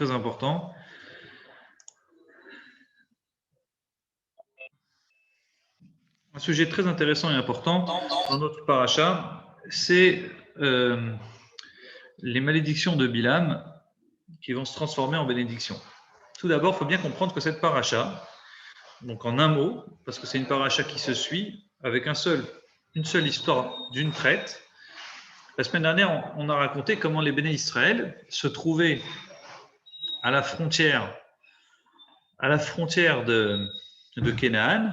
très important. Un sujet très intéressant et important dans notre paracha, c'est les malédictions de Bilam qui vont se transformer en bénédictions. Tout d'abord, il faut bien comprendre que cette paracha, donc en un mot, parce que c'est une paracha qui se suit avec une seule histoire d'une traite. La semaine dernière, on a raconté comment les béné Israël se trouvaient à la frontière de Canaan,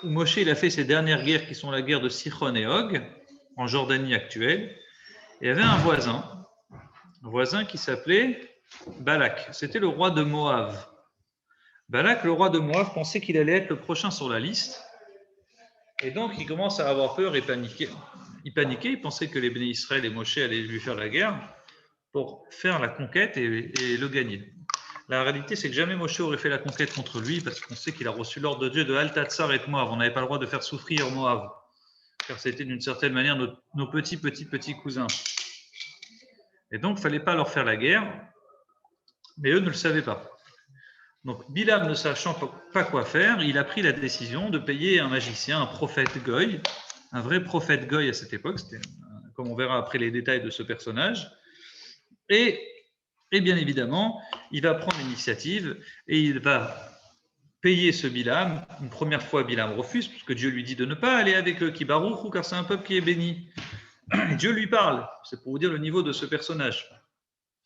où Moshe il a fait ses dernières guerres qui sont la guerre de Sichon et Og, en Jordanie actuelle. Et il y avait un voisin qui s'appelait Balak. C'était le roi de Moab. Balak, le roi de Moab, pensait qu'il allait être le prochain sur la liste. Et donc, il commence à avoir peur et paniquer. Il paniquait, il pensait que les béné Israël et Moshe allaient lui faire la guerre pour faire la conquête et le gagner. La réalité, c'est que jamais Moshe aurait fait la conquête contre lui parce qu'on sait qu'il a reçu l'ordre de Dieu de Al-Tatsar et de Moab. On n'avait pas le droit de faire souffrir Moab, car c'était d'une certaine manière nos petits cousins. Et donc, il ne fallait pas leur faire la guerre, mais eux ne le savaient pas. Donc, Bilam, ne sachant pas quoi faire, il a pris la décision de payer un magicien, un prophète Goy, un vrai prophète Goy à cette époque, c'était, comme on verra après les détails de ce personnage, et bien évidemment, il va prendre l'initiative et il va payer ce Bilam. Une première fois, Bilam refuse, puisque Dieu lui dit de ne pas aller avec eux, Kibarouchou, car c'est un peuple qui est béni. Et Dieu lui parle, c'est pour vous dire le niveau de ce personnage.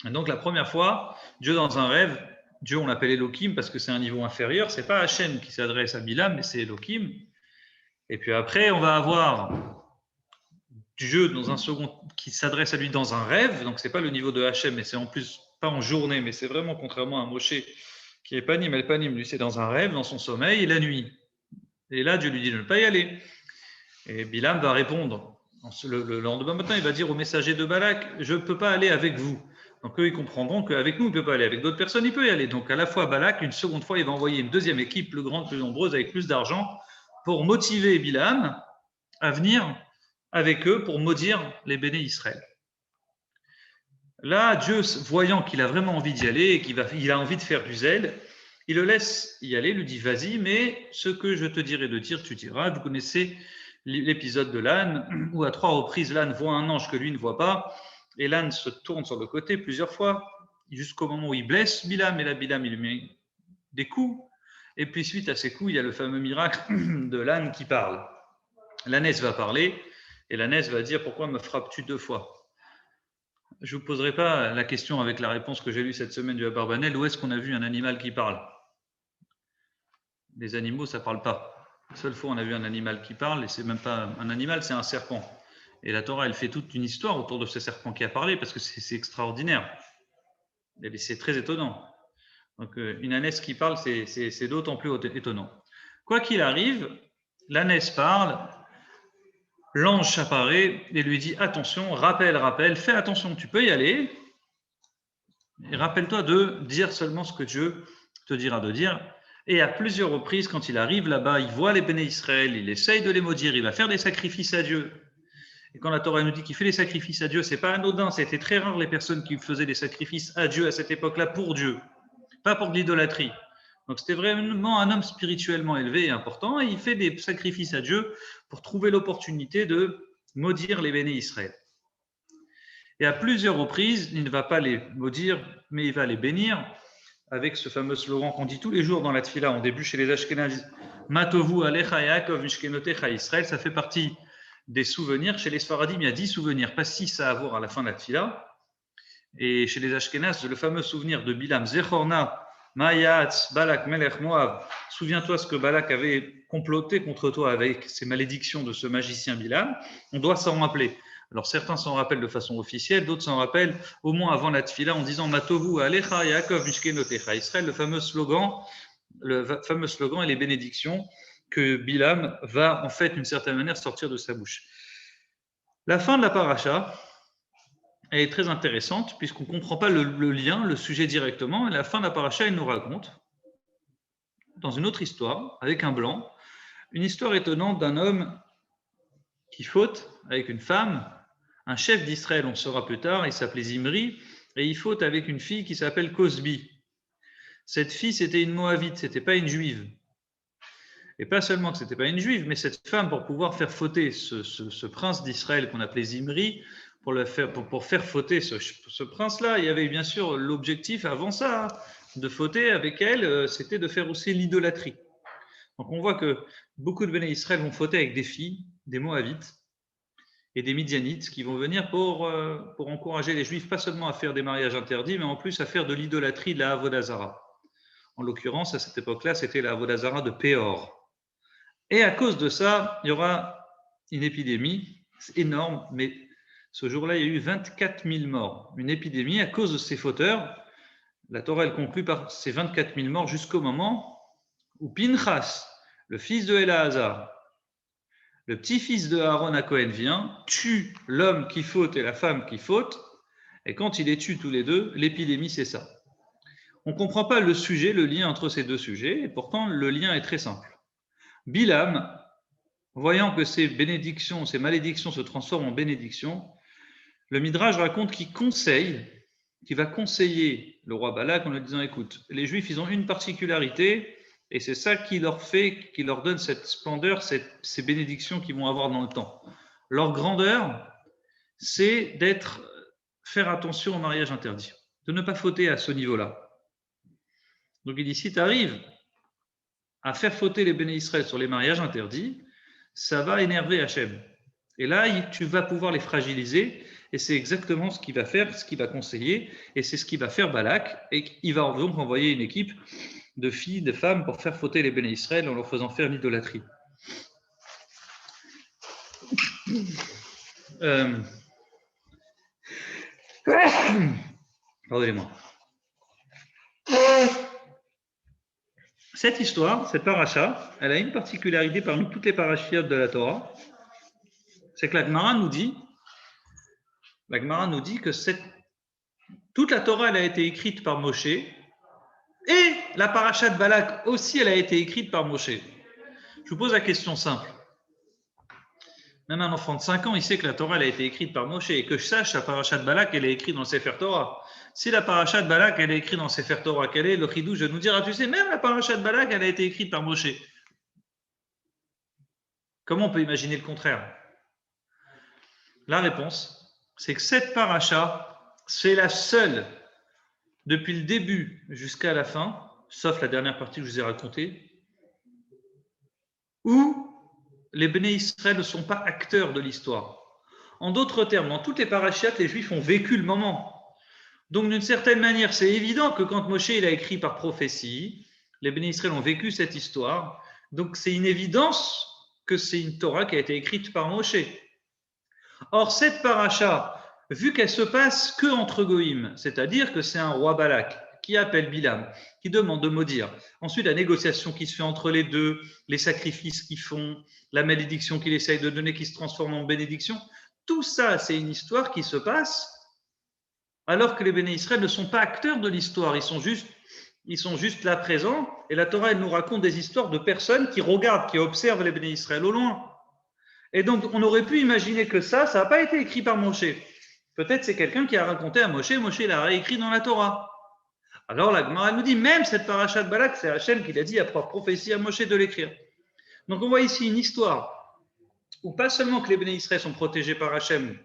Et donc la première fois, Dieu dans un rêve, Dieu on l'appelle Elohim parce que c'est un niveau inférieur, c'est pas Hachem qui s'adresse à Bilam, mais c'est Elohim. Et puis après, on va avoir Dieu dans un second qui s'adresse à lui dans un rêve, donc c'est pas le niveau de Hachem, mais c'est en plus pas en journée, mais c'est vraiment contrairement à Moshe qui est panim, el panim, lui c'est dans un rêve, dans son sommeil et la nuit. Et là, Dieu lui dit de ne pas y aller. Et Bilam va répondre. Le lendemain matin, il va dire au messager de Balak, je ne peux pas aller avec vous. Donc eux, ils comprendront qu'avec nous, il ne peut pas aller. Avec d'autres personnes, il peut y aller. Donc à la fois Balak, une seconde fois, il va envoyer une deuxième équipe plus grande, plus nombreuse, avec plus d'argent, pour motiver Bilam à venir avec eux pour maudire les béné Israël. Là, Dieu, voyant qu'il a vraiment envie d'y aller et qu'il a envie de faire du zèle, il le laisse y aller, lui dit vas-y, mais ce que je te dirai de dire, tu diras. Vous connaissez l'épisode de l'âne, où à 3 reprises l'âne voit un ange que lui ne voit pas, et l'âne se tourne sur le côté plusieurs fois, jusqu'au moment où il blesse Bilam, et là Bilam il lui met des coups, et puis suite à ces coups, il y a le fameux miracle de l'âne qui parle. L'ânesse va parler, et l'ânesse va dire pourquoi me frappes-tu 2 fois? Je ne vous poserai pas la question avec la réponse que j'ai lue cette semaine du Abarbanel, où est-ce qu'on a vu un animal qui parle? Les animaux, ça ne parle pas. La seule fois où on a vu un animal qui parle, et c'est même pas un animal, c'est un serpent. Et la Torah, elle fait toute une histoire autour de ce serpent qui a parlé, parce que c'est extraordinaire. Et c'est très étonnant. Donc, une ânesse qui parle, c'est d'autant plus étonnant. Quoi qu'il arrive, l'ânesse parle, l'ange apparaît et lui dit attention, rappelle, fais attention, tu peux y aller. Et rappelle-toi de dire seulement ce que Dieu te dira de dire. Et à plusieurs reprises, quand il arrive là-bas, il voit les béné Israël, il essaye de les maudire, il va faire des sacrifices à Dieu. Et quand la Torah nous dit qu'il fait les sacrifices à Dieu, c'est pas anodin, c'était très rare les personnes qui faisaient des sacrifices à Dieu à cette époque-là pour Dieu, pas pour de l'idolâtrie. Donc c'était vraiment un homme spirituellement élevé et important, et il fait des sacrifices à Dieu pour trouver l'opportunité de maudire les béné Israël. Et à plusieurs reprises, il ne va pas les maudire, mais il va les bénir avec ce fameux slogan qu'on dit tous les jours dans la tfila, en début chez les Ashkenazis, Matovu alecha Yaakov mishkenotecha Israël, ça fait partie des souvenirs. Chez les Sfaradim, il y a 10 souvenirs, pas 6 à avoir à la fin de la tfila. Et chez les Ashkenazes, le fameux souvenir de Bilam, Zechorna, Ma'yatz, Balak, Melech, Moab, souviens-toi ce que Balak avait comploté contre toi avec ses malédictions de ce magicien Bilam, on doit s'en rappeler. Alors certains s'en rappellent de façon officielle, d'autres s'en rappellent au moins avant la tfila en disant Matovu alecha Yaakov mishkenotecha Israël, le fameux slogan et les bénédictions que Bilam va en fait d'une certaine manière sortir de sa bouche. La fin de la paracha est très intéressante puisqu'on ne comprend pas le lien, le sujet directement. Et la fin de la paracha, il nous raconte, dans une autre histoire, avec un blanc, une histoire étonnante d'un homme qui faute avec une femme, un chef d'Israël, on le saura plus tard, il s'appelait Zimri, et il faute avec une fille qui s'appelle Cosbi. Cette fille, c'était une Moabite, ce n'était pas une juive. Et pas seulement que ce n'était pas une juive, mais cette femme, pour pouvoir faire fauter ce prince d'Israël qu'on appelait Zimri, pour faire fauter ce prince-là, il y avait bien sûr l'objectif avant ça, de fauter avec elle, c'était de faire aussi l'idolâtrie. Donc on voit que beaucoup de Béné Israël vont fauter avec des filles, des Moabites et des Midianites qui vont venir pour encourager les Juifs, pas seulement à faire des mariages interdits, mais en plus à faire de l'idolâtrie, de la Avodazara. En l'occurrence, à cette époque-là, c'était la Avodazara de Péor. Et à cause de ça, il y aura une épidémie, c'est énorme, mais ce jour-là, il y a eu 24 000 morts. Une épidémie à cause de ces fauteurs. La Torah, elle conclut par ces 24 000 morts jusqu'au moment où Pinchas, le fils de Éléazar, le petit-fils de Aaron à Cohen vient, tue l'homme qui faute et la femme qui faute, et quand il les tue tous les deux, l'épidémie, c'est ça. On ne comprend pas le sujet, le lien entre ces deux sujets, et pourtant le lien est très simple. Bilam, voyant que ces bénédictions, ces malédictions se transforment en bénédictions, le Midrash raconte qu'il va conseiller le roi Balak en lui disant, écoute, les Juifs, ils ont une particularité, et c'est ça qui leur donne cette splendeur, ces bénédictions qu'ils vont avoir dans le temps. Leur grandeur, c'est faire attention au mariage interdit, de ne pas fauter à ce niveau-là. Donc il dit, si tu arrives à faire fauter les Béné Israël sur les mariages interdits, ça va énerver Hachem. Et là, tu vas pouvoir les fragiliser, et c'est exactement ce qu'il va faire, ce qu'il va conseiller, et c'est ce qu'il va faire Balak, et il va donc envoyer une équipe de filles, de femmes, pour faire fauter les Béné Israël en leur faisant faire l'idolâtrie. Pardonnez-moi. Cette histoire, cette paracha, elle a une particularité parmi toutes les parachiotes de la Torah, c'est que la Gemara nous dit que toute la Torah, elle a été écrite par Moshe, et la paracha de Balak aussi, elle a été écrite par Moshe. Je vous pose la question simple. Même un enfant de 5 ans, il sait que la Torah, elle a été écrite par Moshe, et que je sache, la paracha de Balak, elle est écrite dans le Sefer Torah. Si la paracha de Balak, elle est écrite dans le Sefer Torah, quel est le chidouche de nous dire, ah, tu sais, même la paracha de Balak, elle a été écrite par Moshe. Comment on peut imaginer le contraire? La réponse, c'est que cette paracha, c'est la seule, depuis le début jusqu'à la fin, sauf la dernière partie que je vous ai racontée, où les Béné Israël ne sont pas acteurs de l'histoire. En d'autres termes, dans toutes les parachiotes, les Juifs ont vécu le moment. Donc, d'une certaine manière, c'est évident que quand Moshe il a écrit par prophétie, les Béné Israël ont vécu cette histoire. Donc, c'est une évidence que c'est une Torah qui a été écrite par Moshe. Or, cette paracha, vu qu'elle se passe que entre Goïm, c'est-à-dire que c'est un roi Balak qui appelle Bilam, qui demande de maudire. Ensuite, la négociation qui se fait entre les deux, les sacrifices qu'ils font, la malédiction qu'il essaye de donner qui se transforme en bénédiction, tout ça, c'est une histoire qui se passe alors que les Béné Israël ne sont pas acteurs de l'histoire, ils sont juste là présents, et la Torah, elle nous raconte des histoires de personnes qui regardent, qui observent les Béné Israël au loin. Et donc, on aurait pu imaginer que ça n'a pas été écrit par Moshe. Peut-être c'est quelqu'un qui a raconté à Moshe, Moshe l'a réécrit dans la Torah. Alors la Gemara nous dit, même cette paracha de Balak, c'est Hachem qui l'a dit après prophétie à Moshe de l'écrire. Donc on voit ici une histoire où pas seulement que les Béné Israël sont protégés par Hachem,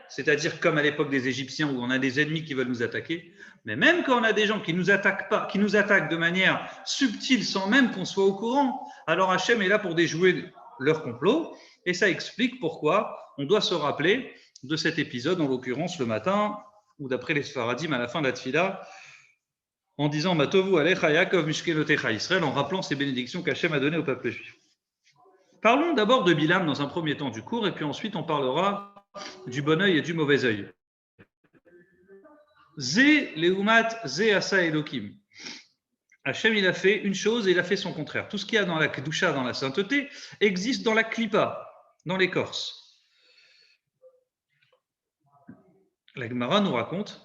c'est-à-dire comme à l'époque des Égyptiens où on a des ennemis qui veulent nous attaquer, mais même quand on a des gens qui nous attaquent pas, qui nous attaquent de manière subtile sans même qu'on soit au courant, alors Hachem est là pour déjouer leur complot, et ça explique pourquoi on doit se rappeler de cet épisode, en l'occurrence le matin, ou d'après les Sfaradim à la fin de la Tfila, en disant Matovu Alecha Yaakov Mishkelotecha Israël, en rappelant ces bénédictions qu'Hachem a données au peuple juif. Parlons d'abord de Bilam dans un premier temps du cours, et puis ensuite on parlera du bon œil et du mauvais œil. Zé leumat zé asa Elokim. Hachem, il a fait une chose et il a fait son contraire. Tout ce qu'il y a dans la Kedusha, dans la sainteté, existe dans la Klippa, dans l'écorce. La Gemara nous raconte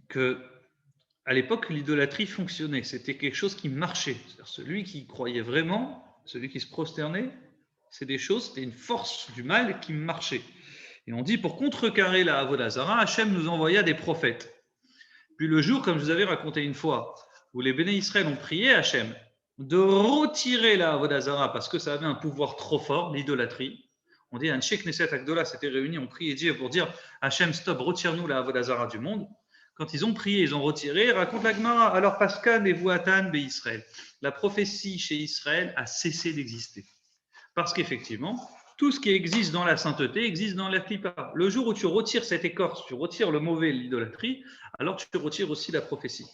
que à l'époque, l'idolâtrie fonctionnait. C'était quelque chose qui marchait. C'est-à-dire celui qui croyait vraiment, celui qui se prosternait, c'était une force du mal qui marchait. Et on dit, pour contrecarrer la Avodazara, Hachem nous envoya des prophètes. Puis le jour, comme je vous avais raconté une fois, où les Béné Israël ont prié à Hachem de retirer la Avodah Zarah parce que ça avait un pouvoir trop fort, l'idolâtrie. On dit, Anshe Knesset Agdola s'était réunis, on prié Dieu pour dire Hachem, stop, retire-nous la Avodah Zarah du monde. Quand ils ont prié, ils ont retiré, raconte la Gemara, alors Pascal et Vuatan Bé Israël. La prophétie chez Israël a cessé d'exister. Parce qu'effectivement, tout ce qui existe dans la sainteté existe dans la clipa. Le jour où tu retires cette écorce, tu retires le mauvais, l'idolâtrie, alors tu retires aussi la prophétie.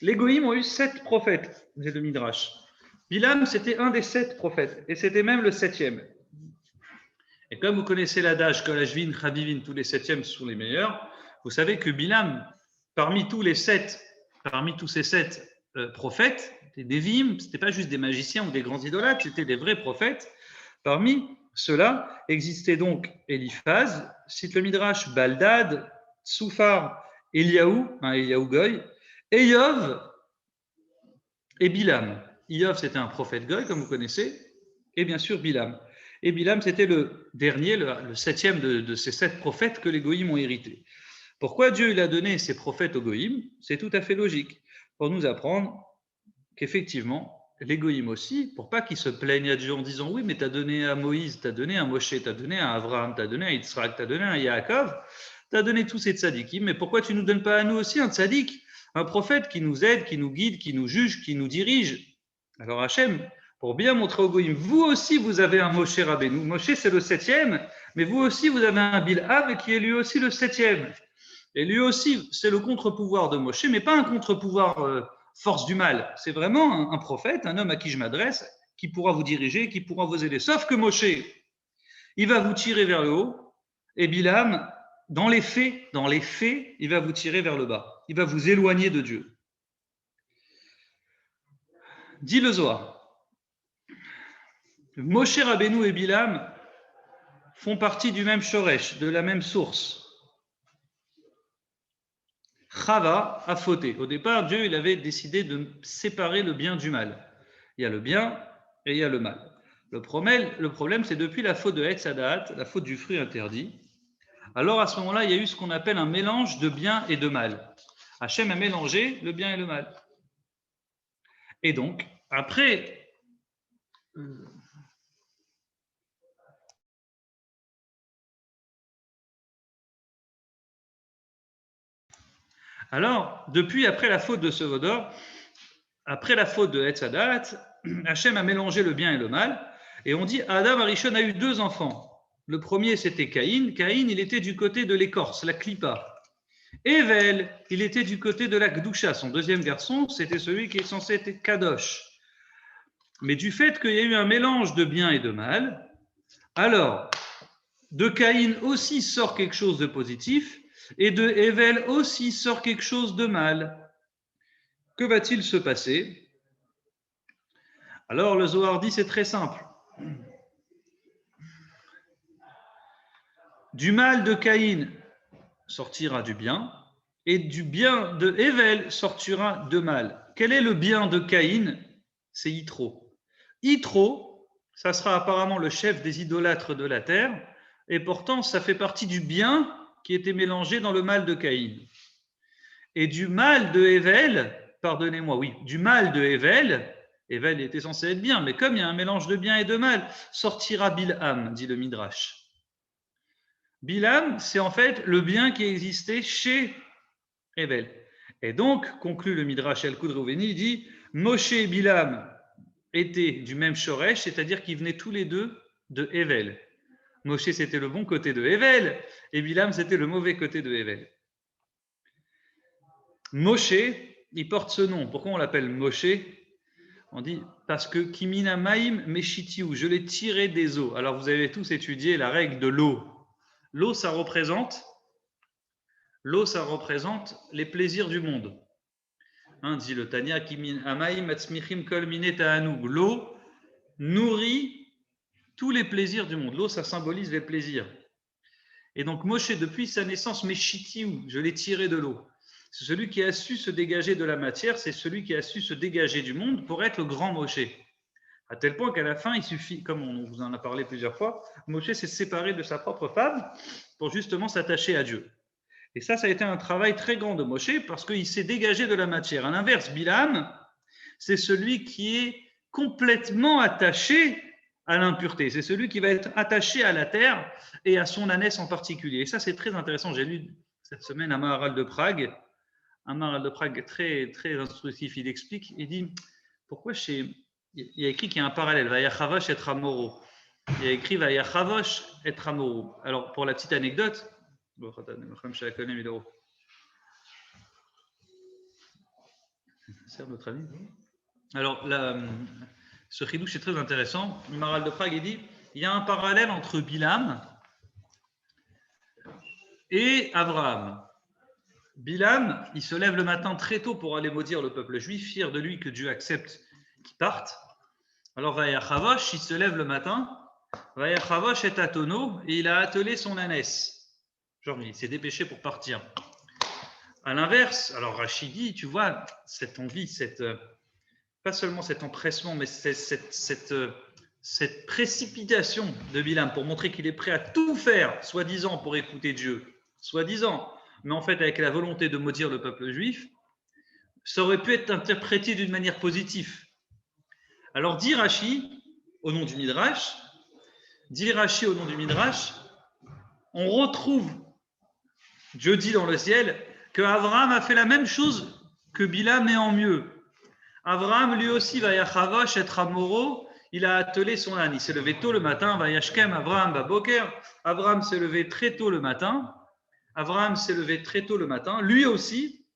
Les Goïms ont eu 7 prophètes, dit le Midrash. Bilam, c'était un des 7 prophètes, et c'était même le 7e. Et comme vous connaissez l'adage que Kolashvin, Chabivin, tous les 7e sont les meilleurs, vous savez que Bilam, parmi tous ces 7 prophètes, des Devim, ce n'était pas juste des magiciens ou des grands idolâtres, c'était des vrais prophètes. Parmi ceux-là existait donc Eliphaz, cite le Midrash, Baldad, Tsoufar, Eliaou Goy, Eyov et Bilam. Eyov, c'était un prophète Goy, comme vous connaissez, et bien sûr Bilam. Et Bilam, c'était le dernier, le 7e de ces 7 prophètes que les Goïms ont hérité. Pourquoi Dieu il a donné ces prophètes aux Goïms? C'est tout à fait logique, pour nous apprendre qu'effectivement, les Goïms aussi, pour pas qu'ils se plaignent à Dieu en disant oui, mais tu as donné à Moïse, tu as donné à Moshe, tu as donné à Abraham, tu as donné à Yitzhak, tu as donné à Yaakov, tu as donné tous ces tzadikim, mais pourquoi tu ne nous donnes pas à nous aussi un tzadik, un prophète qui nous aide, qui nous guide, qui nous juge, qui nous dirige? Alors Hachem, pour bien montrer aux Goïms, vous aussi vous avez un Moshe Rabbeinu. Moshe c'est le 7e, mais vous aussi vous avez un Bilham qui est lui aussi le 7e. Et lui aussi, c'est le contre-pouvoir de Moshe, mais pas un contre-pouvoir force du mal. C'est vraiment un prophète, un homme à qui je m'adresse, qui pourra vous diriger, qui pourra vous aider. Sauf que Moshe, il va vous tirer vers le haut, et Bilham, dans les faits, il va vous tirer vers le bas. Il va vous éloigner de Dieu. Dit le Zohar. Moshe Rabbeinu et Bilham font partie du même shoresh, de la même source. Chava a fauté. Au départ, Dieu il avait décidé de séparer le bien du mal. Il y a le bien et il y a le mal. Le problème, c'est depuis la faute de Etz Hadat, la faute du fruit interdit. Alors à ce moment-là, il y a eu ce qu'on appelle un mélange de bien et de mal. Hachem a mélangé le bien et le mal. Et donc, après... Alors, depuis, après la faute de ce Vaudor, après la faute de Etz Hadat, Hachem a mélangé le bien et le mal, et on dit Adam Arishon a eu 2 enfants. Le premier, c'était Caïn. Caïn, il était du côté de l'écorce, la clipa. Evel, il était du côté de la Gdusha. Son deuxième garçon, c'était celui qui est censé être Kadosh. Mais du fait qu'il y a eu un mélange de bien et de mal, alors, de Caïn aussi sort quelque chose de positif, et de Evel aussi sort quelque chose de mal. Que va-t-il se passer? Alors le Zohar dit c'est très simple. Du mal de Caïn sortira du bien, et du bien de Evel sortira de mal. Quel est le bien de Caïn? C'est Yitro. Yitro, ça sera apparemment le chef des idolâtres de la terre, et pourtant ça fait partie du bien qui était mélangé dans le mal de Caïn. Et du mal de Evel, pardonnez-moi, oui, du mal de Evel était censé être bien, mais comme il y a un mélange de bien et de mal, sortira Bilham, dit le Midrash. Bilham, c'est en fait le bien qui existait chez Evel. Et donc, conclut le Midrash El-Koudrouveni, il dit Moshe et Bilham étaient du même shoresh, c'est-à-dire qu'ils venaient tous les deux de Evel. Moshe, c'était le bon côté de Evel, et Bilham, c'était le mauvais côté de Evel. Moshe, il porte ce nom. Pourquoi on l'appelle Moshe? On dit parce que Kimina Maim Meshitiou, je l'ai tiré des eaux. Alors vous avez tous étudié la règle de l'eau. L'eau, ça représente les plaisirs du monde. Dit le Tanya, l'eau nourrit tous les plaisirs du monde. L'eau, ça symbolise les plaisirs. Et donc Moshe, depuis sa naissance, Meshitiou, je l'ai tiré de l'eau. C'est celui qui a su se dégager de la matière, c'est celui qui a su se dégager du monde pour être le grand Moshe. À tel point qu'à la fin, il suffit, comme on vous en a parlé plusieurs fois, Moshe s'est séparé de sa propre femme pour justement s'attacher à Dieu. Et ça a été un travail très grand de Moshe parce qu'il s'est dégagé de la matière. À l'inverse, Bilam, c'est celui qui est complètement attaché à l'impureté. C'est celui qui va être attaché à la terre et à son ânesse en particulier. Et ça, c'est très intéressant. J'ai lu cette semaine un Maharal de Prague, très, très instructif. Il explique, il dit, pourquoi il y a écrit qu'il y a un parallèle, Vayachavosh et Ramoro. Il y a écrit Vayachavosh et Ramoro. Alors, pour la petite anecdote, c'est notre ami. Alors, ce chidouche est très intéressant. Le Maharal de Prague, il dit, il y a un parallèle entre Bilam et Abraham. Bilam, il se lève le matin très tôt pour aller maudire le peuple juif, fier de lui que Dieu accepte qu'il parte. Alors, Vayachavosh, il se lève le matin, Vayachavosh est à tonneau et il a attelé son ânesse. Genre, il s'est dépêché pour partir. À l'inverse, alors Rachidi, tu vois, cette envie, pas seulement cet empressement, mais cette précipitation de Bilam pour montrer qu'il est prêt à tout faire, soi-disant, pour écouter Dieu, soi-disant, mais en fait avec la volonté de maudire le peuple juif, ça aurait pu être interprété d'une manière positive. Alors, dit Rashi, au nom du Midrash, on retrouve, Dieu dit dans le ciel, que Abraham a fait la même chose que Bilam, mais en mieux. Abraham, lui aussi, Vayachavosh et Ramoro, il a attelé son âne. Il s'est levé tôt le matin. Vayashkem Abraham Baboker. Abraham s'est levé très tôt le matin. Lui aussi,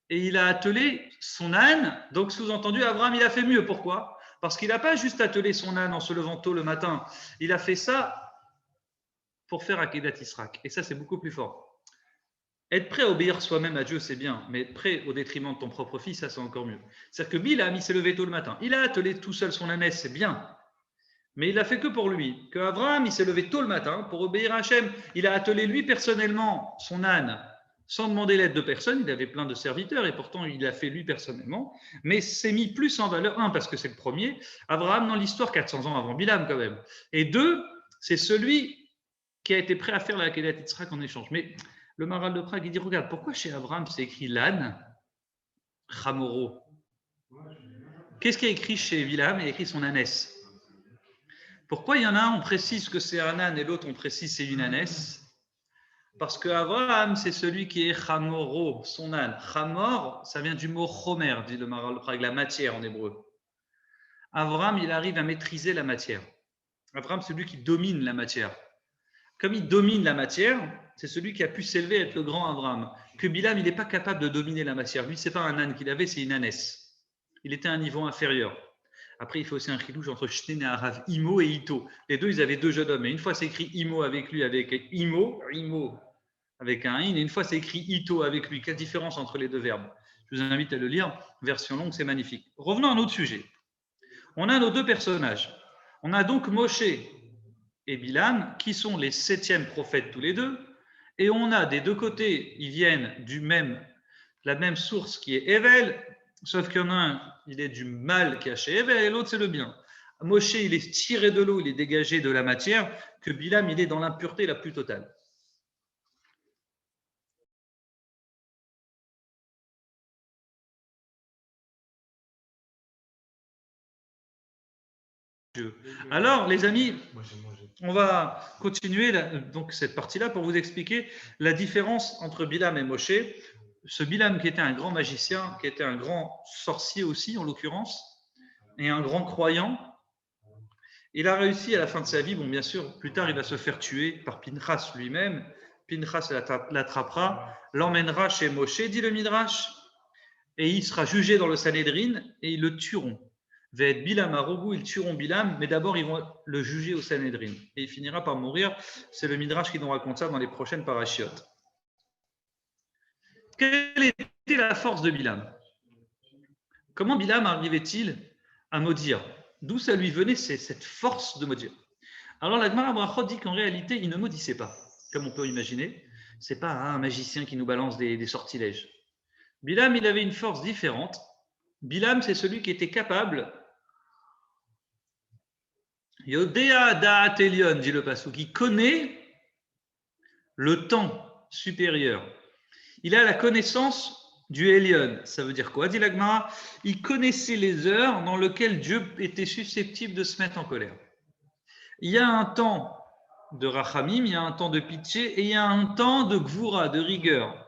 et il a attelé son âne. Donc, sous-entendu, Abraham, il a fait mieux. Pourquoi ? Parce qu'il n'a pas juste attelé son âne en se levant tôt le matin. Il a fait ça pour faire Akedat Yisrak. Et ça, c'est beaucoup plus fort. Être prêt à obéir soi-même à Dieu, c'est bien, mais être prêt au détriment de ton propre fils, ça, c'est encore mieux. C'est-à-dire que Bilam, il s'est levé tôt le matin. Il a attelé tout seul son ânesse, c'est bien. Mais il l'a fait que pour lui. Que Abraham, il s'est levé tôt le matin pour obéir à Hachem. Il a attelé lui personnellement son âne sans demander l'aide de personne. Il avait plein de serviteurs et pourtant il l'a fait lui personnellement. Mais c'est mis plus en valeur, un, parce que c'est le premier. Abraham, dans l'histoire, 400 ans avant Bilam quand même. Et deux, c'est celui qui a été prêt à faire la Akedat Yitzhak en échange. Mais le Maharal de Prague, il dit, regarde, pourquoi chez Abraham c'est écrit l'âne, Chamoro? Qu'est-ce qui est écrit chez Bilam? Il a écrit son ânesse. Pourquoi il y en a un, on précise que c'est un âne et l'autre, on précise c'est une ânesse? Parce que Abraham, c'est celui qui est Chamoro, son âne. Chamor, ça vient du mot chomer, dit le Maharal de Prague, la matière en hébreu. Abraham, il arrive à maîtriser la matière. Abraham, c'est celui qui domine la matière. Comme il domine la matière, c'est celui qui a pu s'élever à être le grand Abraham. Que Bilam, il n'est pas capable de dominer la matière. Lui, ce n'est pas un âne qu'il avait, c'est une ânesse. Il était à un niveau inférieur. Après, il faut aussi un chidouche entre Shten et Arav, Imo et Ito. Les deux, ils avaient deux jeunes hommes. Et une fois, c'est écrit Imo avec lui, avec Imo avec un in, et une fois, c'est écrit Ito avec lui. Quelle différence entre les deux verbes? Je vous invite à le lire. Version longue, c'est magnifique. Revenons à un autre sujet. On a nos deux personnages. On a donc Moshe et Bilam, qui sont les 7e prophètes tous les deux, et on a des deux côtés, ils viennent la même source qui est Evel, sauf qu'il y en a un, il est du mal caché Evel, et l'autre c'est le bien. Moshe, il est tiré de l'eau, il est dégagé de la matière, que Bilam, il est dans l'impureté la plus totale. Alors, les amis, on va continuer donc cette partie-là pour vous expliquer la différence entre Bilam et Moshe. Ce Bilam qui était un grand magicien, qui était un grand sorcier aussi en l'occurrence, et un grand croyant, il a réussi à la fin de sa vie, bon bien sûr, plus tard il va se faire tuer par Pinchas lui-même, Pinchas l'attrapera, l'emmènera chez Moshe, dit le Midrash, et il sera jugé dans le Sanhédrin et ils le tueront. Ve'et Bilam Arogou, ils tueront Bilam, mais d'abord ils vont le juger au Sanhédrin. Et il finira par mourir. C'est le Midrash qui nous raconte ça dans les prochaines parachiotes. Quelle était la force de Bilam? Comment Bilam arrivait-il à maudire? D'où ça lui venait cette force de maudire? Alors la Gemara Brachot dit qu'en réalité, il ne maudissait pas, comme on peut imaginer. Ce n'est pas un magicien qui nous balance des sortilèges. Bilam, il avait une force différente. Bilam, c'est celui qui était capable, Yodea Da'at Elion, dit le Passouk, qui connaît le temps supérieur. Il a la connaissance du Elion. Ça veut dire quoi, dit la Gemara? Il connaissait les heures dans lesquelles Dieu était susceptible de se mettre en colère. Il y a un temps de Rachamim, il y a un temps de pitié et il y a un temps de Gvura, de rigueur.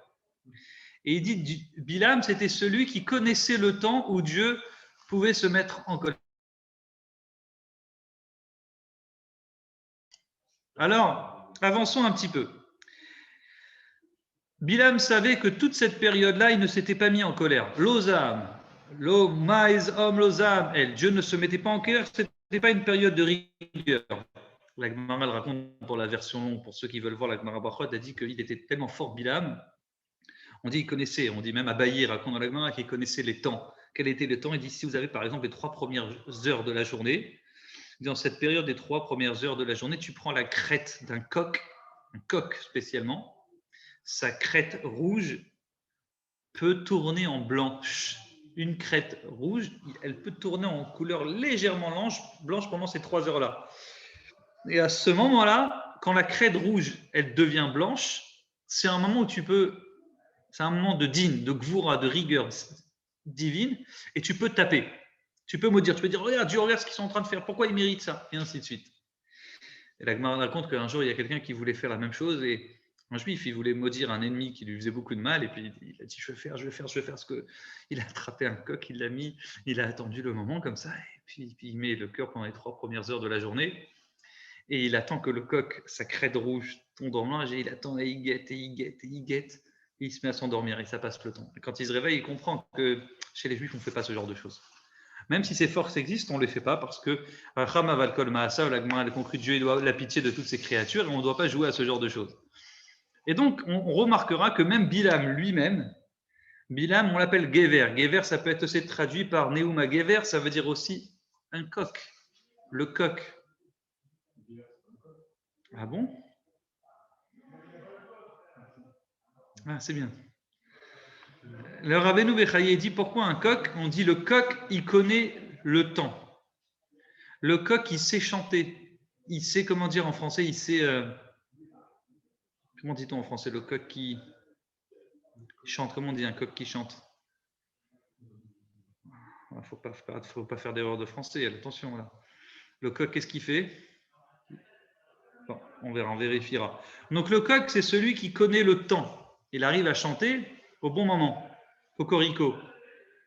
Et il dit, Bilam, c'était celui qui connaissait le temps où Dieu pouvait se mettre en colère. Alors, avançons un petit peu. Bilam savait que toute cette période-là, il ne s'était pas mis en colère. L'Ozam, l'Ozam, Dieu ne se mettait pas en colère, ce n'était pas une période de rigueur. La Gemara le raconte pour la version longue, pour ceux qui veulent voir, la Gemara Brachot a dit qu'il était tellement fort Bilam. On dit qu'il connaissait, on dit même Abaye raconte dans la Gemara qu'il connaissait les temps. Quel était le temps? Il dit si vous avez par exemple les 3 premières heures de la journée, dans cette période des 3 premières heures de la journée, tu prends la crête d'un coq, un coq spécialement, sa crête rouge peut tourner en blanche. Une crête rouge, elle peut tourner en couleur légèrement blanche pendant ces 3 heures-là. Et à ce moment-là, quand la crête rouge, elle devient blanche, c'est un moment où c'est un moment de din, de gvura, de rigueur divine, et tu peux taper. Tu peux maudire, tu peux dire, regarde ce qu'ils sont en train de faire, pourquoi ils méritent ça? Et ainsi de suite. Et la Gemara raconte qu'un jour, il y a quelqu'un qui voulait faire la même chose, et un juif, il voulait maudire un ennemi qui lui faisait beaucoup de mal, et puis il a dit, je vais faire ce que... Il a attrapé un coq, il l'a mis, il a attendu le moment comme ça, et puis il met le cœur pendant les 3 premières heures de la journée, et il attend que le coq, sa crête rouge, tombe en blanc, et il attend, et il guette, et il se met à s'endormir, et ça passe le temps. Et quand il se réveille, il comprend que chez les juifs, on ne fait pas ce genre de choses. Même si ces forces existent, on ne les fait pas parce que Racham aval kol ma'asa, la Gemara a conclu Dieu doit la pitié de toutes ces créatures et on ne doit pas jouer à ce genre de choses. Et donc, on remarquera que même Bilam lui-même, Bilam, on l'appelle Gever. Gever, ça peut être aussi traduit par Neuma Gever, ça veut dire aussi un coq. Le coq. Ah bon? Ah, c'est bien. Le Rabbeinu Bechaye dit pourquoi un coq? On dit le coq, il connaît le temps. Le coq, il sait chanter. Il sait, comment dire en français, il sait... comment dit-on en français? Le coq qui chante. Comment on dit un coq qui chante? Il ne faut pas faire d'erreur de français, attention là. Le coq, qu'est-ce qu'il fait? Bon, on verra, on vérifiera. Donc le coq, c'est celui qui connaît le temps. Il arrive à chanter au bon moment. Cocorico.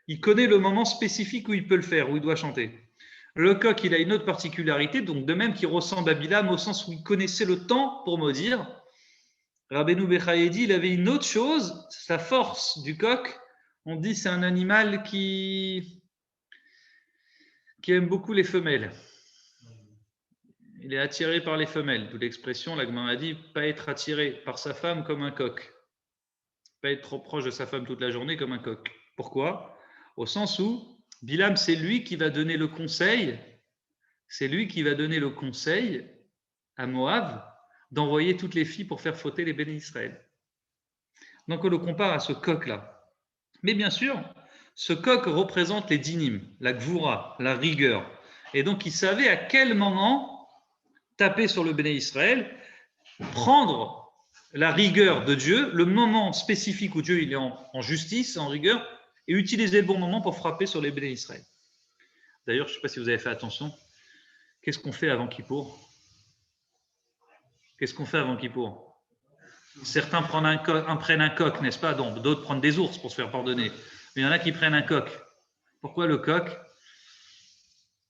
Il connaît le moment spécifique où il peut le faire, où il doit chanter. Le coq, il a une autre particularité, donc de même qu'il ressemble à Bilam au sens où il connaissait le temps pour maudire. Rabbeinu Bechaye dit, il avait une autre chose, sa force du coq. On dit c'est un animal qui aime beaucoup les femelles. Il est attiré par les femelles. D'où l'expression, la Gemara a dit, pas être attiré par sa femme comme un coq. Pas être trop proche de sa femme toute la journée comme un coq. Pourquoi? Au sens où Bilam, c'est lui qui va donner le conseil, à Moab d'envoyer toutes les filles pour faire fauter les bénis Israël. Donc on le compare à ce coq-là. Mais bien sûr, ce coq représente les dinim, la gvoura, la rigueur. Et donc il savait à quel moment taper sur le béné Israël, prendre la rigueur de Dieu, le moment spécifique où Dieu il est en justice, en rigueur, et utiliser le bon moment pour frapper sur les béné Israël. D'ailleurs, je ne sais pas si vous avez fait attention, qu'est-ce qu'on fait avant Kippour? Certains prennent un coq, n'est-ce pas? Donc, d'autres prennent des ours pour se faire pardonner. Mais il y en a qui prennent un coq. Pourquoi le coq?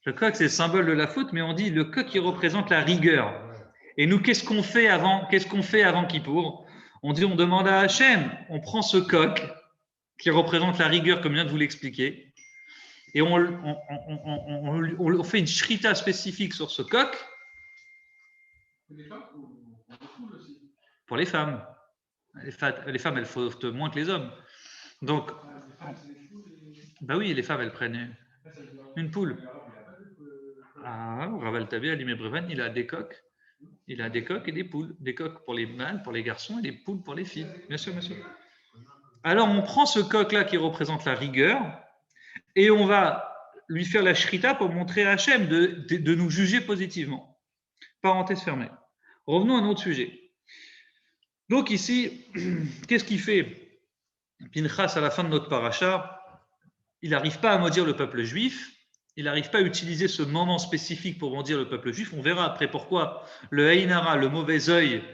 Le coq, c'est le symbole de la faute, mais on dit le coq qui représente la rigueur. Et nous, qu'est-ce qu'on fait avant Kippour? On dit, on demande à Hachem, on prend ce coq qui représente la rigueur, comme je viens de vous l'expliquer, et on fait une shrita spécifique sur ce coq. Pour les femmes. Les femmes, elles fautent moins que les hommes. Donc, bah oui, les femmes, elles prennent une poule. Ah, Raval Tabé, Alimé Brevan, il a des coqs. Il a des coqs et des poules. Des coqs pour les mâles, pour les garçons, et des poules pour les filles. Bien sûr, bien sûr. Alors, on prend ce coq-là qui représente la rigueur et on va lui faire la shrita pour montrer à Hachem de nous juger positivement. Parenthèse fermée. Revenons à notre sujet. Donc ici, qu'est-ce qu'il fait? Pinchas, à la fin de notre paracha, il n'arrive pas à maudire le peuple juif, il n'arrive pas à utiliser ce moment spécifique pour maudire le peuple juif. On verra après pourquoi le Haïnara, le mauvais œil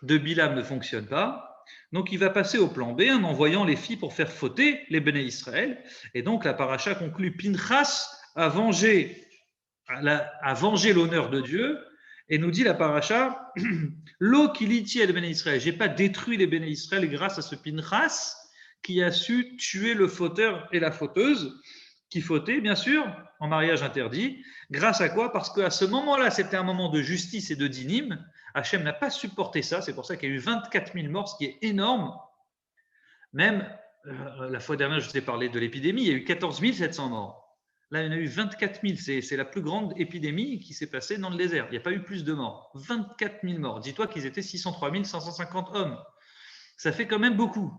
de Bilam ne fonctionne pas. Donc il va passer au plan B en envoyant les filles pour faire fauter les Béné Israël. Et donc la paracha conclut, Pinchas a vengé l'honneur de Dieu. Et nous dit la paracha, l'eau qui litie les Béné Israël. Je n'ai pas détruit les Béné Israël grâce à ce Pinchas qui a su tuer le fauteur et la fauteuse, qui fautait, bien sûr, en mariage interdit. Grâce à quoi? Parce qu'à ce moment-là, c'était un moment de justice et de dinim. Hachem n'a pas supporté ça. C'est pour ça qu'il y a eu 24 000 morts, ce qui est énorme. Même la fois dernière, je vous ai parlé de l'épidémie, il y a eu 14 700 morts. Là, il y en a eu 24 000. C'est la plus grande épidémie qui s'est passée dans le désert. Il n'y a pas eu plus de morts. 24 000 morts. Dis-toi qu'ils étaient 603 550 hommes. Ça fait quand même beaucoup.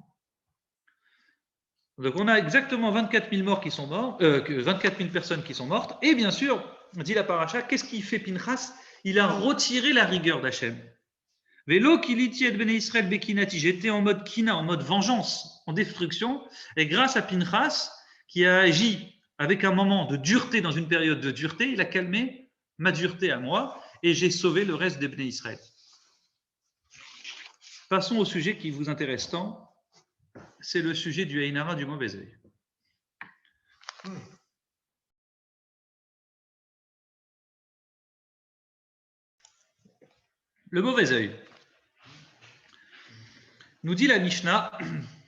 Donc, on a exactement 24 000 morts qui sont morts, 24 000 personnes qui sont mortes. Et bien sûr, dit la paracha, qu'est-ce qu'il fait Pinchas? Il a retiré la rigueur d'Hachem. Vélo qui litié de Béné Israël Bekinati. J'étais en mode kina, en mode vengeance, en destruction. Et grâce à Pinchas, qui a agi avec un moment de dureté dans une période de dureté, il a calmé ma dureté à moi et j'ai sauvé le reste des Béné Israël. Passons au sujet qui vous intéresse tant. C'est le sujet du Haïnara du mauvais œil. Le mauvais œil. Nous dit la Mishnah,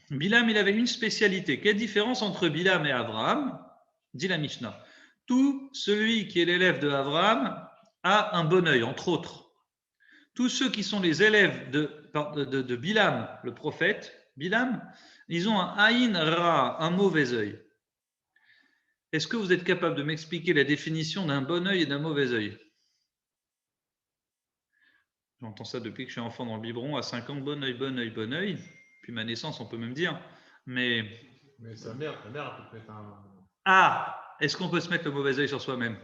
Bilam, il avait une spécialité. Quelle différence entre Bilam et Abraham? Dit la Mishnah. Tout celui qui est l'élève de Abraham a un bon œil, entre autres. Tous ceux qui sont les élèves de Bilam, le prophète, Bilam, ils ont un Aïn Ra, un mauvais œil. Est-ce que vous êtes capable de m'expliquer la définition d'un bon œil et d'un mauvais œil? J'entends ça depuis que je suis enfant dans le biberon, à 5 ans, bon œil, bon œil, bon œil. Puis ma naissance, on peut même dire. Mais sa mère peut être un... Ah, est-ce qu'on peut se mettre le mauvais œil sur soi-même?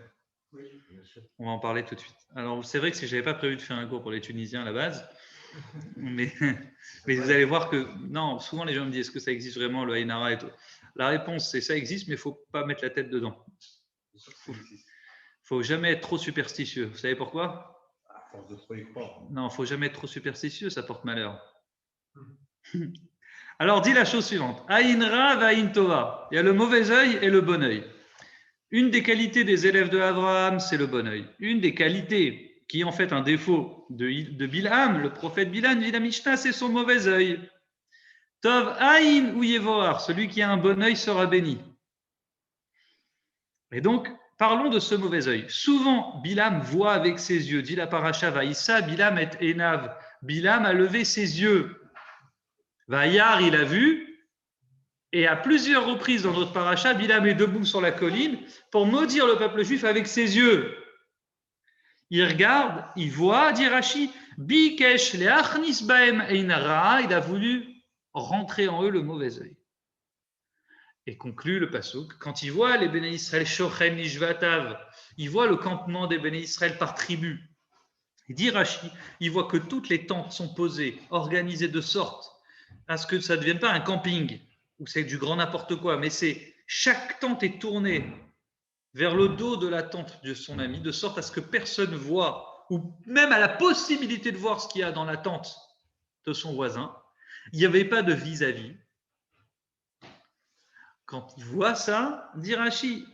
Oui, bien sûr. On va en parler tout de suite. Alors, c'est vrai que si je n'avais pas prévu de faire un cours pour les Tunisiens à la base, mais vous allez voir que, non, souvent les gens me disent, est-ce que ça existe vraiment, le Haïnara et tout? La réponse, c'est ça existe, mais il ne faut pas mettre la tête dedans. Il ne faut jamais être trop superstitieux. Vous savez pourquoi? À force de trop y croire. Non, il ne faut jamais être trop superstitieux, ça porte malheur. Alors, dis la chose suivante. Aïn Ra va Aïn Tova. Il y a le mauvais œil et le bon œil. Une des qualités des élèves de Abraham, c'est le bon œil. Une des qualités qui est en fait un défaut de Bilham, le prophète Bilham, dit la Mishnah, c'est son mauvais œil. Tov Aïn ou Yevoar, celui qui a un bon œil sera béni. Et donc, parlons de ce mauvais œil. Souvent, Bilham voit avec ses yeux, dit la paracha Vaïssa, Bilham est Enav. Bilham a levé ses yeux. Vaïar, il a vu. Et à plusieurs reprises dans notre paracha, Bilam est debout sur la colline pour maudire le peuple juif avec ses yeux. Il regarde, il voit, dit Rashi, Bikesh leachnis baem einara, il a voulu rentrer en eux le mauvais œil. Et conclut le pasuk, quand il voit les Béné Israël shochem nishvatav, il voit le campement des Béné Israël par tribu. Il dit Rashi, il voit que toutes les tentes sont posées, organisées de sorte à ce que ça ne devienne pas un camping où c'est du grand n'importe quoi, mais c'est chaque tente est tournée vers le dos de la tente de son ami, de sorte à ce que personne voit, ou même à la possibilité de voir ce qu'il y a dans la tente de son voisin. Il n'y avait pas de vis-à-vis. Quand il voit ça, dit Rashi,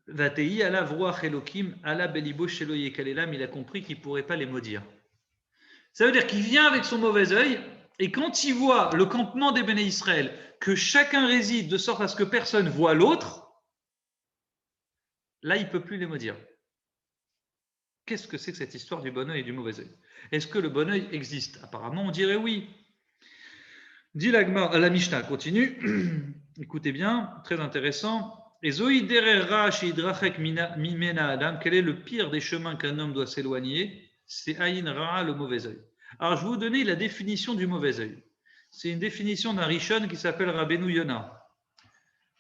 Vatei ala vroach Elokim ala belibo shelo yekalelam, il a compris qu'il ne pourrait pas les maudire. Ça veut dire qu'il vient avec son mauvais œil, et quand il voit le campement des Béné Israël, que chacun réside de sorte à ce que personne voit l'autre, là, il ne peut plus les maudire. Qu'est-ce que c'est que cette histoire du bon œil et du mauvais œil? Est-ce que le bon œil existe? Apparemment, on dirait oui. Dit la Mishnah, continue. Écoutez bien, très intéressant. Quel est le pire des chemins qu'un homme doit s'éloigner? C'est Aïn Ra, le mauvais œil. Alors, je vais vous donner la définition du mauvais œil. C'est une définition d'un Rishon qui s'appelle Rabbeinu Yona.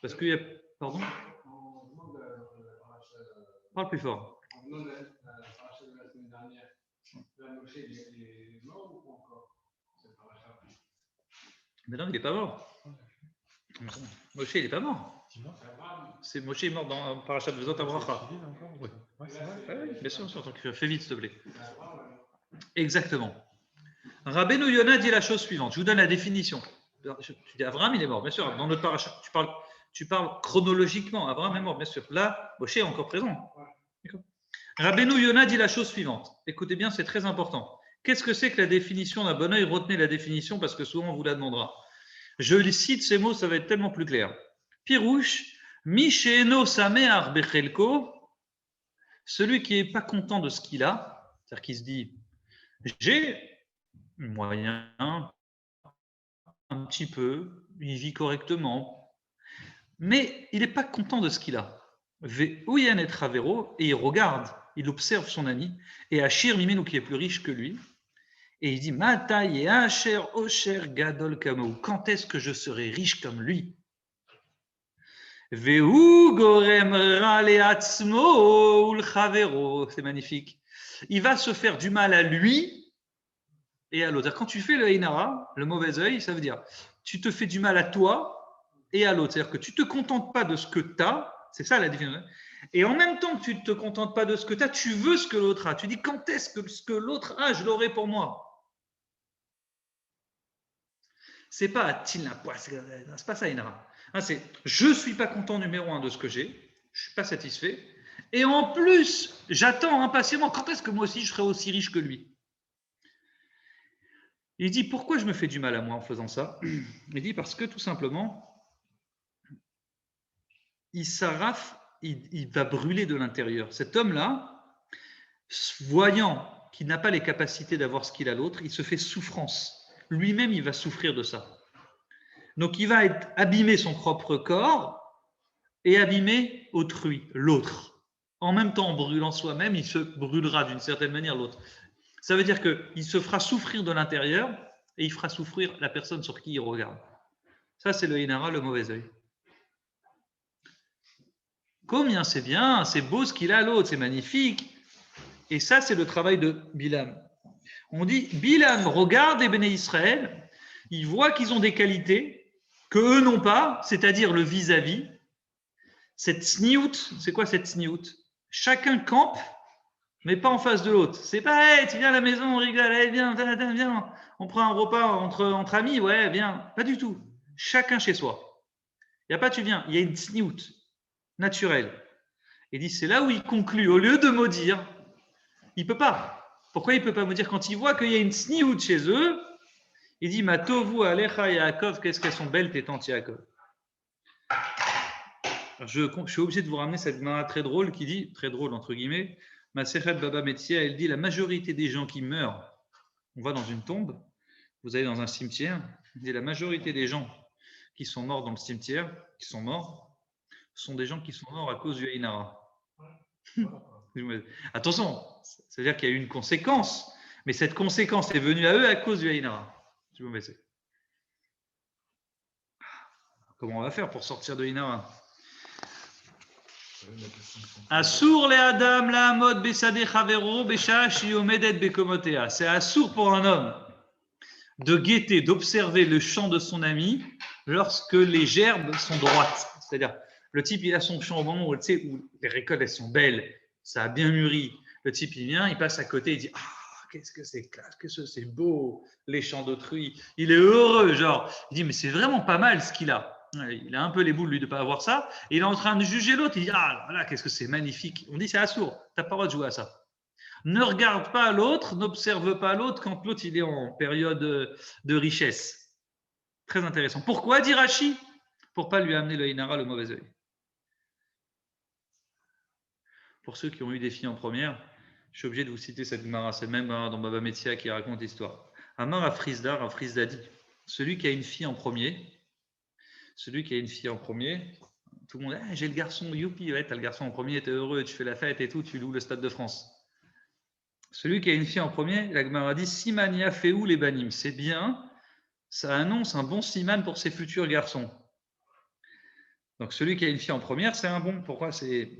Parce qu'il y a. Pardon? Parle plus fort. Mais non, il n'est pas mort. Moshe, il n'est pas mort. C'est Moshe est mort dans Parashat Vezot Abracha. Oui. Bien sûr, fais vite, s'il te plaît. Exactement. Rabbeinu Yonah dit la chose suivante. Je vous donne la définition. Tu dis Abraham, il est mort, bien sûr. Dans notre parachat, tu parles chronologiquement. Abraham est mort, bien sûr. Là, Moshe est encore présent. Rabbeinu Yonah dit la chose suivante. Écoutez bien, c'est très important. Qu'est-ce que c'est que la définition d'un bon œil? Retenez la définition parce que souvent on vous la demandera. Je cite ces mots, ça va être tellement plus clair. Pirouche, Misheno Samear Bechelko, celui qui n'est pas content de ce qu'il a, c'est-à-dire qui se dit j'ai moyen, un petit peu, il vit correctement, mais il n'est pas content de ce qu'il a. Ve'uyan et Travero, et il regarde, il observe son ami, et Achir Mimenu qui est plus riche que lui, et il dit Mataï et Asher Osher Gadol Kamou, quand est-ce que je serai riche comme lui? Ve'u Gorem Raleatzmo Ulchavero, c'est magnifique. Il va se faire du mal à lui et à l'autre. Quand tu fais le Einara, le mauvais œil, ça veut dire tu te fais du mal à toi et à l'autre. C'est-à-dire que tu ne te contentes pas de ce que tu as, c'est ça la définition. Et en même temps que tu ne te contentes pas de ce que tu as, tu veux ce que l'autre a. Tu dis quand est-ce que ce que l'autre a, je l'aurai pour moi. C'est pas a-t-il la poisse, c'est pas ça Einara. C'est je ne suis pas content numéro 1 de ce que j'ai, je ne suis pas satisfait. Et en plus, j'attends impatiemment quand est-ce que moi aussi je serai aussi riche que lui. Il dit pourquoi je me fais du mal à moi en faisant ça? Il dit parce que tout simplement, il s'arrafe, il va brûler de l'intérieur. Cet homme-là, voyant qu'il n'a pas les capacités d'avoir ce qu'il a l'autre, il se fait souffrance. Lui-même, il va souffrir de ça. Donc, il va abîmer son propre corps et abîmer autrui, l'autre. En même temps, en brûlant soi-même, il se brûlera d'une certaine manière l'autre. Ça veut dire qu'il se fera souffrir de l'intérieur et il fera souffrir la personne sur qui il regarde. Ça, c'est le Inara, le mauvais œil. Combien c'est bien, c'est beau ce qu'il a à l'autre, c'est magnifique. Et ça, c'est le travail de Bilam. On dit, Bilam regarde les Béné Israël, il voit qu'ils ont des qualités que eux n'ont pas, c'est-à-dire le vis-à-vis. Cette sniout, c'est quoi cette sniout? Chacun campe, mais pas en face de l'autre. C'est pas, hey, tu viens à la maison, on rigole, hey, viens, on prend un repas entre amis, ouais, viens. Pas du tout. Chacun chez soi. Il n'y a pas tu viens, il y a une sniout naturelle. Il dit, c'est là où il conclut, au lieu de maudire, il ne peut pas. Pourquoi il ne peut pas maudire? Quand il voit qu'il y a une sniout chez eux, il dit, ma tovu alecha Yaakov, qu'est-ce qu'elles sont belles tes tantes Yaakov. Je suis obligé de vous ramener cette Gemara très drôle qui dit, très drôle entre guillemets, Masechet Baba Metzia, elle dit la majorité des gens qui meurent, on va dans une tombe, vous allez dans un cimetière, elle dit la majorité des gens qui sont morts dans le cimetière, qui sont morts, sont des gens qui sont morts à cause du Einara. Attention, c'est-à-dire qu'il y a eu une conséquence, mais cette conséquence est venue à eux à cause du Einara. Comment on va faire pour sortir de Einara? Assour le Adam la mode besade chavero besha shiomedet bekomotea. C'est assour pour un homme de guetter, d'observer le champ de son ami lorsque les gerbes sont droites. C'est-à-dire, le type il a son champ au moment où, où les récoltes elles sont belles, ça a bien mûri. Le type il vient, il passe à côté, il dit qu'est-ce que c'est classe, qu'est-ce que c'est beau, les champs d'autrui. Il est heureux, genre, il dit mais c'est vraiment pas mal ce qu'il a. Il a un peu les boules, lui, de ne pas avoir ça. Et il est en train de juger l'autre. Il dit voilà, qu'est-ce que c'est magnifique. On dit c'est assourd. Tu n'as pas le droit de jouer à ça. Ne regarde pas l'autre, n'observe pas l'autre quand l'autre il est en période de richesse. Très intéressant. Pourquoi, dit Rashi? Pour ne pas lui amener le Inara, le mauvais œil. Pour ceux qui ont eu des filles en première, je suis obligé de vous citer cette Gemara. C'est le même Gemara dans Baba Metzia qui raconte l'histoire. Amar Afrizda dit celui qui a une fille en premier, tout le monde dit j'ai le garçon, youpi, ouais, tu as le garçon en premier, tu es heureux, tu fais la fête et tout, tu loues le Stade de France. Celui qui a une fille en premier, la Gemara dit Simania Féou les banim, c'est bien, ça annonce un bon siman pour ses futurs garçons. Donc celui qui a une fille en première, c'est un bon. Pourquoi? C'est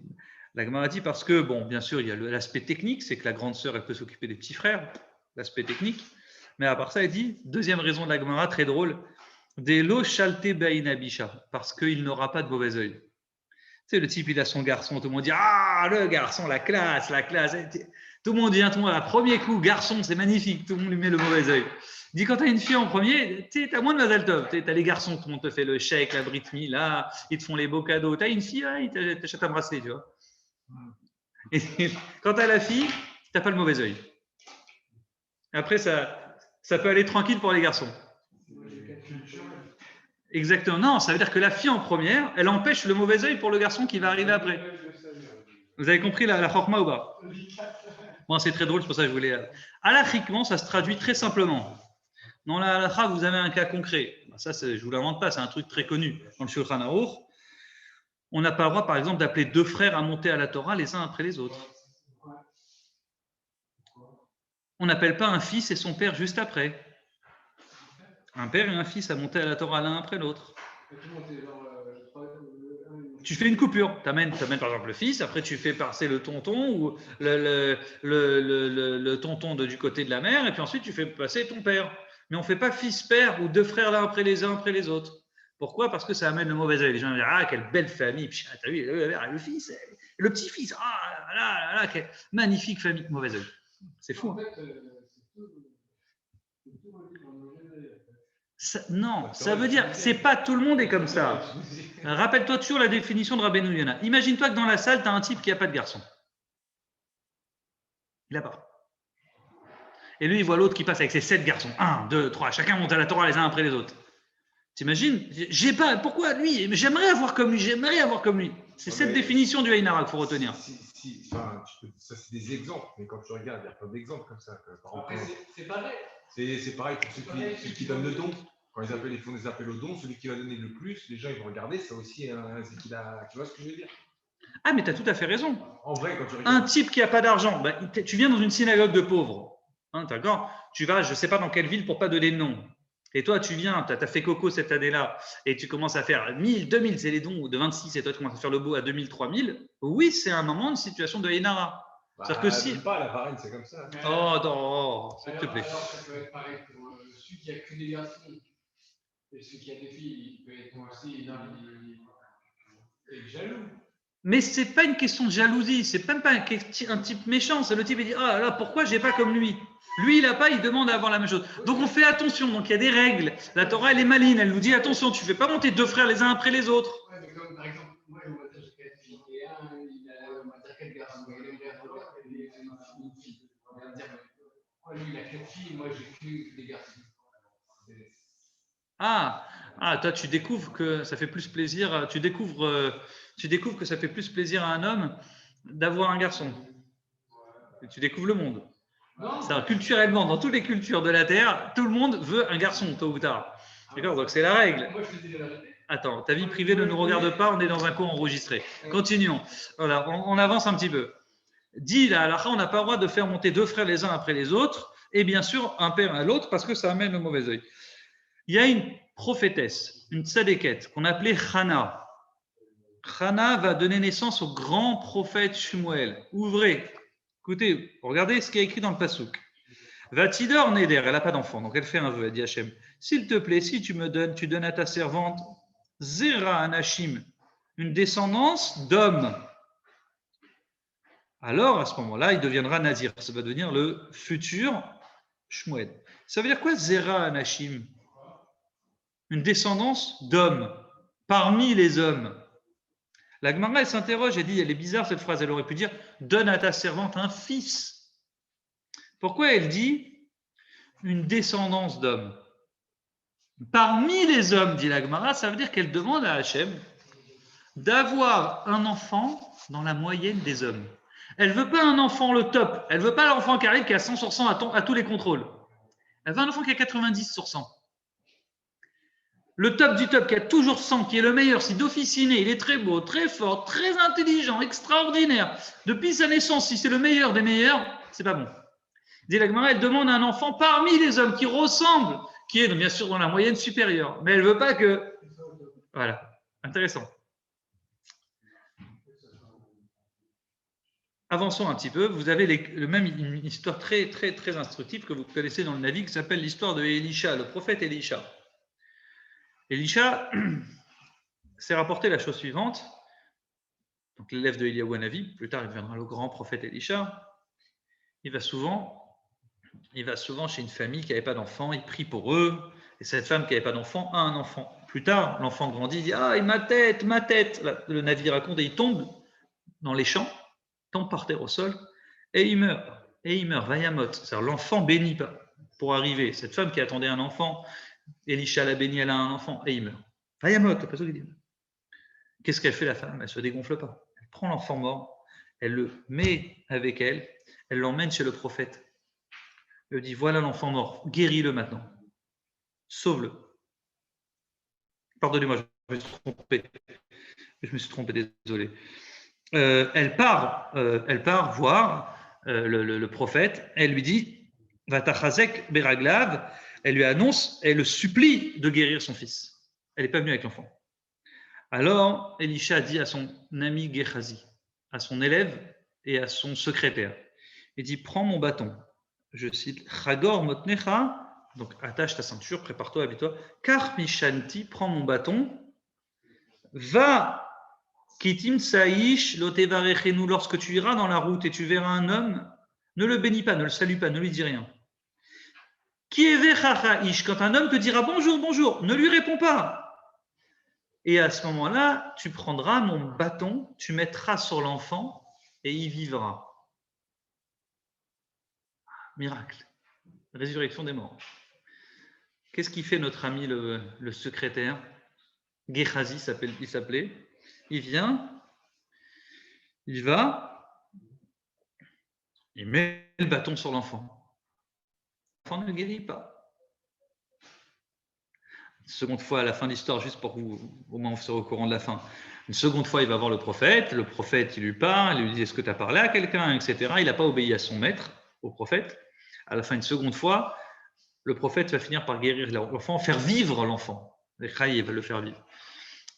la Gemara dit parce que, bon, bien sûr, il y a l'aspect technique, c'est que la grande sœur, elle peut s'occuper des petits frères, l'aspect technique. Mais à part ça, elle dit, deuxième raison de la Gemara, très drôle, Des lo shalte bainabisha, parce qu'il n'aura pas de mauvais œil. Tu sais, le type, il a son garçon, tout le monde dit ah, le garçon, la classe, la classe. Tout le monde dit, tout le monde, à premier coup, garçon, c'est magnifique, tout le monde lui met le mauvais œil. Il dit, quand tu as une fille en premier, tu as moins de Mazal Tov. Tu as les garçons, tout le monde te fait le chèque, la Brit Mila, ils te font les beaux cadeaux. Tu as une fille, ils t'achètent un bracelet, tu vois. Et quand tu as la fille, tu n'as pas le mauvais œil. Après, ça peut aller tranquille pour les garçons. Exactement. Non, ça veut dire que la fille en première, elle empêche le mauvais œil pour le garçon qui va arriver après. Vous avez compris la chokma ou pas? Bon, c'est très drôle, c'est pour ça que je voulais. Halachiquement, ça se traduit très simplement. Dans la halakha, vous avez un cas concret. Ça, je ne vous l'invente pas, c'est un truc très connu dans le Shulchan Aruch. On n'a pas le droit, par exemple, d'appeler deux frères à monter à la Torah les uns après les autres. On n'appelle pas un fils et son père juste après. Un père et un fils à monter à la Torah l'un après l'autre. Tu fais une coupure. Tu amènes par exemple le fils, après tu fais passer le tonton ou le tonton du côté de la mère, et puis ensuite tu fais passer ton père. Mais on ne fait pas fils-père ou deux frères l'un après les uns après les autres. Pourquoi? Parce que ça amène le mauvais œil. Les gens vont dire ah, quelle belle famille. T'as vu le fils, le petit-fils. Ah là, quelle magnifique famille. Mauvais œil. C'est fou. Non, ça veut dire, c'est pas tout le monde est comme ça. Rappelle-toi toujours la définition de Rabbeinu Yonah. Imagine-toi que dans la salle, tu as un type qui n'a pas de garçon. Il n'a pas. Et lui, il voit l'autre qui passe avec ses 7 garçons. 1, 2, 3, chacun monte à la Torah les uns après les autres. T'imagines? J'ai pas. Pourquoi lui? J'aimerais avoir comme lui. C'est cette définition du Haïnara qu'il faut retenir. Ça, c'est des exemples, mais quand tu regardes, il y a plein d'exemples comme ça. Après, c'est pareil. C'est pareil pour ceux qui donnent le don. Quand ils font des appels au don, celui qui va donner le plus, les gens ils vont regarder, ça aussi, c'est qu'il a. Tu vois ce que je veux dire? Ah, mais tu as tout à fait raison. En vrai, quand tu regardes. Un type qui n'a pas d'argent, tu viens dans une synagogue de pauvres. Hein, d'accord? Tu vas, je ne sais pas dans quelle ville pour ne pas donner de nom. Et toi, tu viens, tu as fait coco cette année-là, et tu commences à faire 1000, 2000, c'est les dons de 26, et toi, tu commences à faire le beau à 2000, 3000. Oui, c'est un moment de situation de Haïnara. C'est-à-dire que si. Pas la Varenne, c'est comme ça. Oh, non, s'il te plaît. Alors, ça peut être pareil pour celui qui a que des garçons. Et celui qui a des filles, il peut être aussi jaloux. Mais ce n'est pas une question de jalousie, c'est même pas un type méchant. C'est le type qui dit ah là, pourquoi j'ai pas comme lui? Lui, il n'a pas, il demande à avoir la même chose. Donc, on fait attention. Donc, il y a des règles. La Torah, elle est maligne. Elle nous dit attention, tu ne fais pas monter deux frères les uns après les autres. Ouais, mais comme par exemple, moi, je vois dire 4 filles et un, il a 4 garçons. Il aimerait avoir une fille. On va dire, moi, lui, il a 4 filles, moi, j'ai que des garçons. Toi, tu découvres que ça fait plus plaisir. Tu découvres que ça fait plus plaisir à un homme d'avoir un garçon. Et tu découvres le monde. C'est culturellement, dans toutes les cultures de la Terre, tout le monde veut un garçon, tôt ou tard. D'accord? Donc, c'est la règle. Attends, ta vie privée ne nous regarde pas, on est dans un cours enregistré. Continuons. Voilà, on avance un petit peu. Dit la halakha, on n'a pas le droit de faire monter deux frères les uns après les autres, et bien sûr, un père à l'autre, parce que ça amène le mauvais œil. Il y a une prophétesse, une tzadékette, qu'on appelait Chana. Chana va donner naissance au grand prophète Shmuel. Ouvrez, écoutez, regardez ce qui est écrit dans le Passouk. Vatidor Neder, elle n'a pas d'enfant, donc elle fait un vœu, elle dit Hachem, s'il te plaît, si tu me donnes, tu donnes à ta servante Zera Anashim, une descendance d'hommes. Alors, à ce moment-là, il deviendra Nazir. Ça va devenir le futur Shmuel. Ça veut dire quoi, Zera Anashim? Une descendance d'hommes, parmi les hommes. La Gemara, elle s'interroge, elle dit, elle est bizarre cette phrase, elle aurait pu dire, donne à ta servante un fils. Pourquoi elle dit une descendance d'hommes? Parmi les hommes, dit la Gemara, ça veut dire qu'elle demande à Hachem d'avoir un enfant dans la moyenne des hommes. Elle ne veut pas un enfant le top, elle ne veut pas l'enfant qui arrive qui a 100 sur 100 à tous les contrôles. Elle veut un enfant qui a 90 sur 100. Le top du top, qui a toujours 100, qui est le meilleur, si d'officiné, il est très beau, très fort, très intelligent, extraordinaire. Depuis sa naissance, si c'est le meilleur des meilleurs, c'est pas bon. Dit la Gemara, elle demande un enfant parmi les hommes qui ressemble, qui est bien sûr dans la moyenne supérieure, mais elle ne veut pas que... Voilà, intéressant. Avançons un petit peu. Vous avez une histoire très, très, très instructive que vous connaissez dans le Navi qui s'appelle l'histoire de Elisha, le prophète Elisha. Elisha s'est rapporté la chose suivante. Donc l'élève de Eliyahu Hanavi, plus tard il deviendra le grand prophète Elisha, il va souvent chez une famille qui n'avait pas d'enfant, il prie pour eux, et cette femme qui n'avait pas d'enfant a un enfant. Plus tard, l'enfant grandit, il dit « Ah, et ma tête !» Le Navi raconte, et il tombe dans les champs, tombe par terre au sol, et il meurt. Vayamot, c'est-à-dire l'enfant bénit pas. Pour arriver, cette femme qui attendait un enfant, Elisha l'a béni, elle a un enfant, et il meurt. Vayamot, le passage dit. Qu'est-ce qu'elle fait la femme? Elle ne se dégonfle pas. Elle prend l'enfant mort, elle le met avec elle, elle l'emmène chez le prophète. Elle lui dit, voilà l'enfant mort, guéris-le maintenant. Sauve-le. Pardonnez-moi, je me suis trompé, désolé. Elle part voir le prophète, elle lui dit, Vatachazek beraglav, elle lui annonce, elle le supplie de guérir son fils. Elle n'est pas venue avec l'enfant. Alors, Elisha dit à son ami Gehazi, à son élève et à son secrétaire, il dit, prends mon bâton. Je cite, Chagor motnecha, donc attache ta ceinture, prépare-toi, habille-toi. Kar mishanti, prends mon bâton. Va, kitim saish lotevarechenu, lorsque tu iras dans la route et tu verras un homme, ne le bénis pas, ne le salue pas, ne lui dis rien. Qui est ish, quand un homme te dira bonjour, bonjour, ne lui réponds pas. Et à ce moment-là, tu prendras mon bâton, tu mettras sur l'enfant et il vivra. Miracle. Résurrection des morts. Qu'est-ce qu'il fait notre ami le secrétaire? Gehazi il s'appelait. Il vient, il va, il met le bâton sur l'enfant. L'enfant ne guérit pas. Une seconde fois, à la fin de l'histoire, juste pour que vous, au moins, vous serez au courant de la fin. Une seconde fois, il va voir le prophète, il lui parle, il lui dit, est-ce que tu as parlé à quelqu'un, etc. Il n'a pas obéi à son maître, au prophète. À la fin, une seconde fois, le prophète va finir par guérir l'enfant, faire vivre l'enfant. Il va le faire vivre.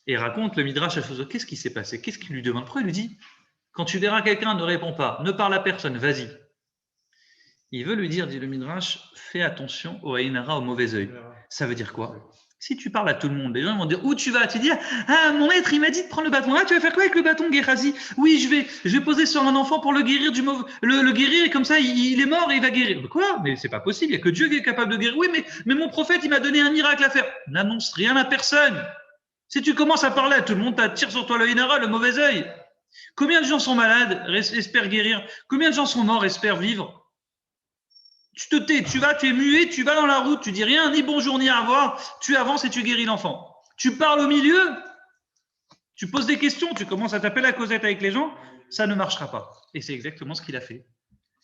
Et raconte le Midrash à chose. Qu'est-ce qui s'est passé? Qu'est-ce qu'il lui demande? Pourquoi il lui dit, quand tu verras quelqu'un, ne réponds pas, ne parle à personne, vas-y. Il veut lui dire, dit le Midrash, fais attention au haïnara, au mauvais œil. Ça veut dire quoi? Si tu parles à tout le monde, les gens vont dire où tu vas? Tu dis ah, mon maître il m'a dit de prendre le bâton. Ah, tu vas faire quoi avec le bâton, Gehazi? Oui, je vais poser sur un enfant pour le guérir du mauvais, le guérir et comme ça il est mort et il va guérir. Quoi? Mais c'est pas possible. Il y a que Dieu qui est capable de guérir. Oui, mais mon prophète il m'a donné un miracle à faire. N'annonce rien à personne. Si tu commences à parler à tout le monde, t'attires sur toi le haïnara, le mauvais œil. Combien de gens sont malades, espèrent guérir? Combien de gens sont morts, espèrent vivre? Tu te tais, tu es muet, tu vas dans la route, tu dis rien, ni bonjour, ni au revoir, tu avances et tu guéris l'enfant. Tu parles au milieu, tu poses des questions, tu commences à taper la causette avec les gens, ça ne marchera pas. Et c'est exactement ce qu'il a fait.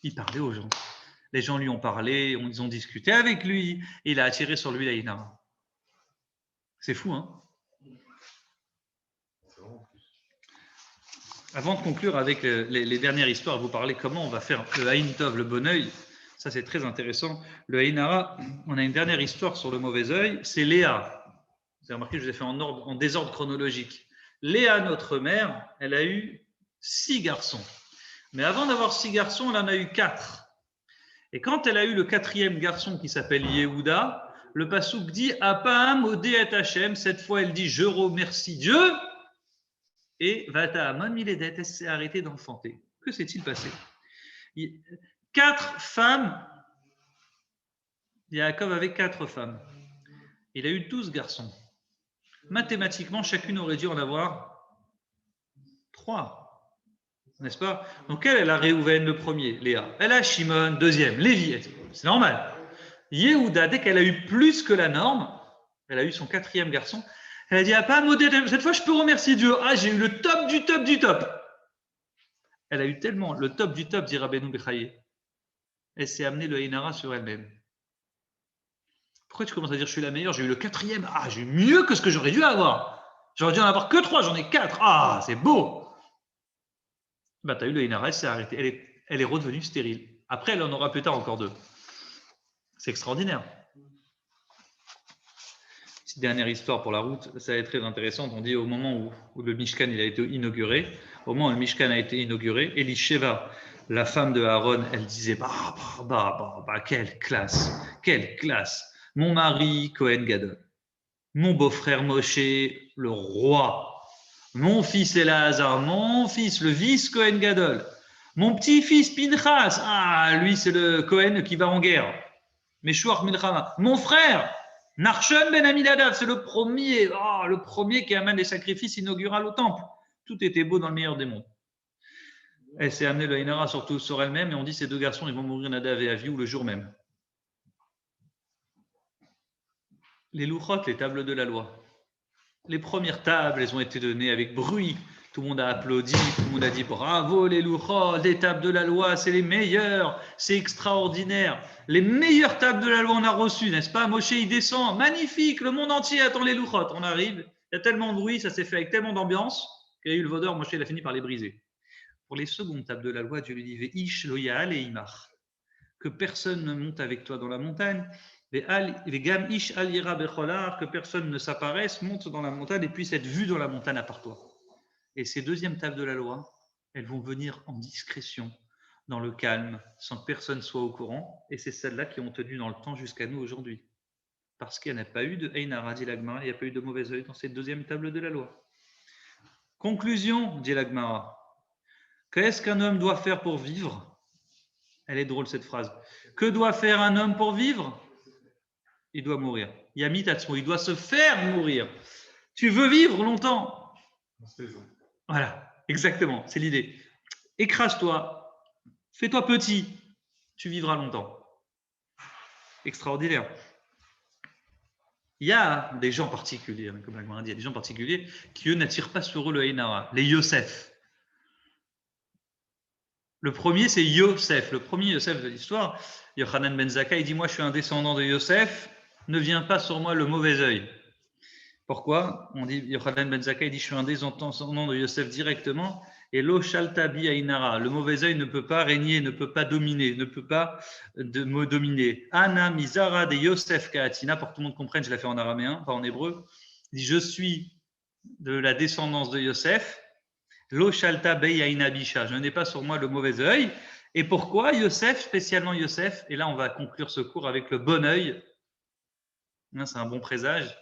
Il parlait aux gens. Les gens lui ont parlé, ils ont discuté avec lui, et il a attiré sur lui la haïnara. C'est fou, hein? Avant de conclure avec les dernières histoires, vous parler comment on va faire le Haïn Tov, le bon œil. Ça, c'est très intéressant. Le Haïnara, on a une dernière histoire sur le mauvais œil, c'est Léa. Vous avez remarqué, je vous ai fait en désordre chronologique. Léa, notre mère, elle a eu 6 garçons. Mais avant d'avoir 6 garçons, elle en a eu 4. Et quand elle a eu le 4e garçon qui s'appelle Yehuda, le Passouk dit « Apam odéet Hashem », cette fois elle dit « Je remercie Dieu ». Et Vata Amon Miledet, elle s'est arrêtée d'enfanter. Que s'est-il passé? 4 femmes, Yaakov avait 4 femmes. Il a eu 12 garçons. Mathématiquement, chacune aurait dû en avoir 3. N'est-ce pas? Donc elle a Réhouven le premier, Léa. Elle a Shimon, deuxième, Lévi. C'est normal. Yehuda, dès qu'elle a eu plus que la norme, elle a eu son 4e garçon, elle a dit, ah, pas modèle, cette fois je peux remercier Dieu. Ah, j'ai eu le top du top du top. Elle a eu tellement le top du top, dit Rabbeinu Bechaye. Elle s'est amenée le haïnara sur elle-même. Pourquoi tu commences à dire je suis la meilleure? J'ai eu le 4e. Ah, j'ai eu mieux que ce que j'aurais dû avoir. J'aurais dû en avoir que 3, j'en ai 4. Ah, c'est beau. Ben, tu as eu le haïnara, elle s'est arrêtée. Elle est redevenue stérile. Après, elle en aura plus tard encore 2. C'est extraordinaire. Petite dernière histoire pour la route, ça va être très intéressant. On dit au moment où le Mishkan il a été inauguré, au moment où le Mishkan a été inauguré, Elisheva, la femme de Aaron, elle disait quelle classe, mon mari Cohen Gadol. mon beau-frère Moshe, le roi, mon fils Elazar, mon fils, le vice Cohen Gadol, mon petit-fils Pinchas, lui c'est le Cohen qui va en guerre, Meshuach Milchama, mon frère, Narshon Ben Aminadav, c'est le premier qui amène les sacrifices inauguraux au temple. Tout était beau dans le meilleur des mondes. Elle s'est amenée le Haïnara surtout sur elle-même et on dit ces deux garçons ils vont mourir Nadav et Avihu le jour même. Les louchot, les tables de la loi. Les premières tables, elles ont été données avec bruit. Tout le monde a applaudi, tout le monde a dit bravo les louchot, les tables de la loi, c'est les meilleures, c'est extraordinaire. Les meilleures tables de la loi on a reçues, n'est-ce pas? Moshe il descend, magnifique, le monde entier attend les louchot. On arrive, il y a tellement de bruit, ça s'est fait avec tellement d'ambiance qu'il y a eu le vaudor, Moshe il a fini par les briser. Pour les secondes tables de la loi, Dieu lui dit Ve'ish lo ya'al et imar, que personne ne monte avec toi dans la montagne. Ve'gam ish al yira becholar, que personne ne s'apparaisse, monte dans la montagne et puisse être vu dans la montagne à part toi. Et ces deuxièmes tables de la loi, elles vont venir en discrétion, dans le calme, sans que personne soit au courant. Et c'est celles-là qui ont tenu dans le temps jusqu'à nous aujourd'hui. Parce qu'il n'y a pas eu de Einara, dit l'Agmara, il n'y a pas eu de mauvais œil dans cette deuxième table de la loi. Conclusion, dit l'Agmara. Qu'est-ce qu'un homme doit faire pour vivre? Elle est drôle cette phrase. Que doit faire un homme pour vivre? Il doit mourir. Yamit Atzmo, il doit se faire mourir. Tu veux vivre longtemps? Voilà, exactement, c'est l'idée. Écrase-toi, fais-toi petit, tu vivras longtemps. Extraordinaire. Il y a des gens particuliers, comme la dit, il y a des gens particuliers qui, eux, n'attirent pas sur eux le Haïnara, les Yosef. Le premier, c'est Yosef. Le premier Yosef de l'histoire, Yochanan ben Zakkai, il dit, moi, je suis un descendant de Yosef, ne viens pas sur moi le mauvais œil. Pourquoi? On dit, Yochanan ben Zakkai dit, je suis un descendant de Yosef directement, et lo shalta bi ainara, le mauvais œil ne peut pas régner, ne peut pas dominer, ne peut pas me dominer. Ana mizara de Yosef kaatina, pour que tout le monde comprenne, je l'ai fait en araméen, pas en hébreu. Il dit, je suis de la descendance de Yosef, lo shalta bei ainabisha, je n'ai pas sur moi le mauvais œil. Et pourquoi Yosef, spécialement Yosef? Et là, on va conclure ce cours avec le bon œil. C'est un bon présage.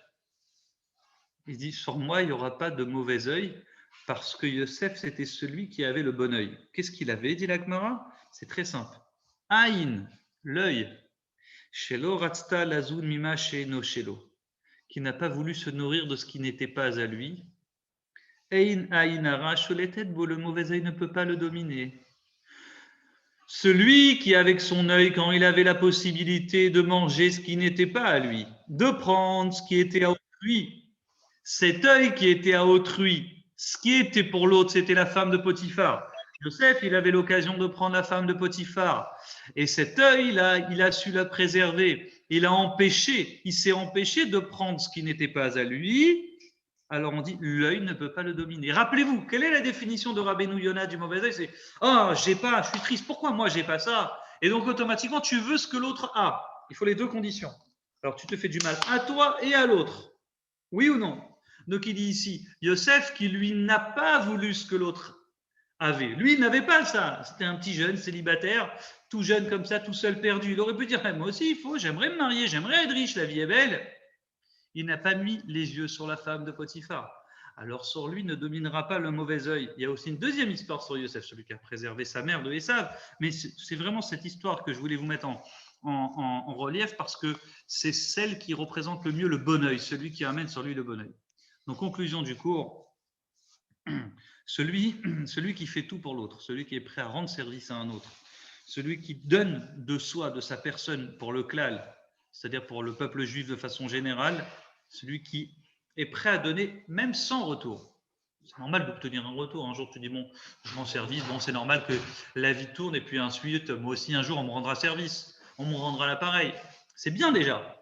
Il dit, sur moi, il n'y aura pas de mauvais œil, parce que Yosef, c'était celui qui avait le bon œil. Qu'est-ce qu'il avait, dit la Gemara? C'est très simple. Aïn, l'œil. Shelo ratzta lazun mima she'eno shelo, qui n'a pas voulu se nourrir de ce qui n'était pas à lui. Ein aïnara sholetet bo, le mauvais œil ne peut pas le dominer. Celui qui, avec son œil, quand il avait la possibilité de manger ce qui n'était pas à lui, de prendre ce qui était à autrui, cet œil qui était à autrui, ce qui était pour l'autre, c'était la femme de Potiphar. Joseph, il avait l'occasion de prendre la femme de Potiphar. Et cet œil-là, il a su la préserver. Il s'est empêché de prendre ce qui n'était pas à lui. Alors on dit, l'œil ne peut pas le dominer. Rappelez-vous, quelle est la définition de Rabbeinu Yona du mauvais œil? C'est, je suis triste, pourquoi moi j'ai pas ça? Et donc automatiquement, tu veux ce que l'autre a. Il faut les deux conditions. Alors tu te fais du mal à toi et à l'autre. Oui ou non? Donc il dit ici, Yosef qui lui n'a pas voulu ce que l'autre avait. Lui, il n'avait pas ça. C'était un petit jeune célibataire, tout jeune comme ça, tout seul perdu. Il aurait pu dire, moi aussi, j'aimerais me marier, j'aimerais être riche, la vie est belle. Il n'a pas mis les yeux sur la femme de Potiphar. Alors sur lui ne dominera pas le mauvais œil. Il y a aussi une deuxième histoire sur Yosef, celui qui a préservé sa mère de Esav. Mais c'est vraiment cette histoire que je voulais vous mettre en relief parce que c'est celle qui représente le mieux le bon œil, celui qui amène sur lui le bon œil. Donc, conclusion du cours, celui qui fait tout pour l'autre, celui qui est prêt à rendre service à un autre, celui qui donne de soi, de sa personne pour le klal, c'est-à-dire pour le peuple juif de façon générale, celui qui est prêt à donner même sans retour. C'est normal d'obtenir un retour. Un jour, tu dis, bon, je rends service, bon, c'est normal que la vie tourne, et puis ensuite, moi aussi, un jour, on me rendra service, on me rendra l'appareil. C'est bien déjà.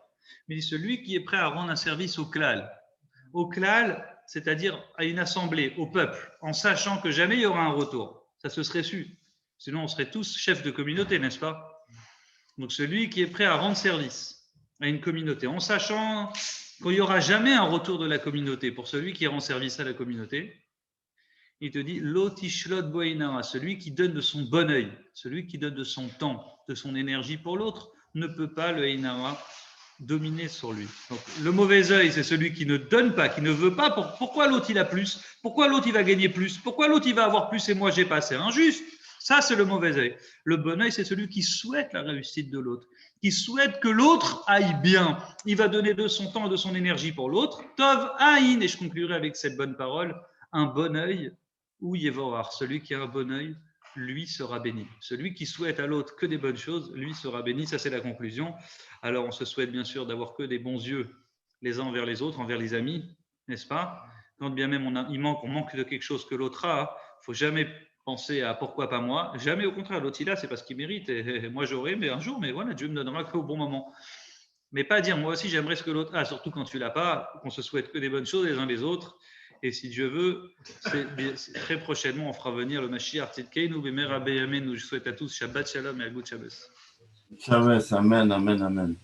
Mais celui qui est prêt à rendre un service au klal, c'est-à-dire à une assemblée, au peuple, en sachant que jamais il y aura un retour. Ça se serait su. Sinon, on serait tous chefs de communauté, n'est-ce pas? Donc, celui qui est prêt à rendre service à une communauté, en sachant qu'il n'y aura jamais un retour de la communauté pour celui qui rend service à la communauté, il te dit Lotishlot boinara, celui qui donne de son bon œil, celui qui donne de son temps, de son énergie pour l'autre, ne peut pas le Einara dominer sur lui. Donc, le mauvais œil, c'est celui qui ne donne pas, qui ne veut pas. Pourquoi l'autre il a plus? Pourquoi l'autre il va gagner plus? Pourquoi l'autre il va avoir plus et moi j'ai pas? C'est injuste. Ça, c'est le mauvais œil. Le bon œil, c'est celui qui souhaite la réussite de l'autre, qui souhaite que l'autre aille bien. Il va donner de son temps et de son énergie pour l'autre. Tov Aïn, et je conclurai avec cette bonne parole, un bon œil, ou Yevorach, celui qui a un bon œil, lui sera béni. Celui qui souhaite à l'autre que des bonnes choses, lui sera béni. Ça, c'est la conclusion. Alors, on se souhaite bien sûr d'avoir que des bons yeux les uns envers les autres, envers les amis, n'est-ce pas? Quand bien même on manque de quelque chose que l'autre a, il ne faut jamais penser à pourquoi pas moi. Jamais, au contraire, l'autre il a, c'est parce qu'il mérite. Et moi j'aurai, mais un jour, mais voilà, Dieu me donnera qu'au bon moment. Mais pas dire moi aussi j'aimerais ce que l'autre a, surtout quand tu l'as pas, qu'on se souhaite que des bonnes choses les uns les autres. Et si Dieu veut, très prochainement, on fera venir le Mashiach Tzidkeinu B'meira B'yameinu. Je souhaite à tous Shabbat Shalom et Agut Shabbos. Shabbos, amen, amen, amen.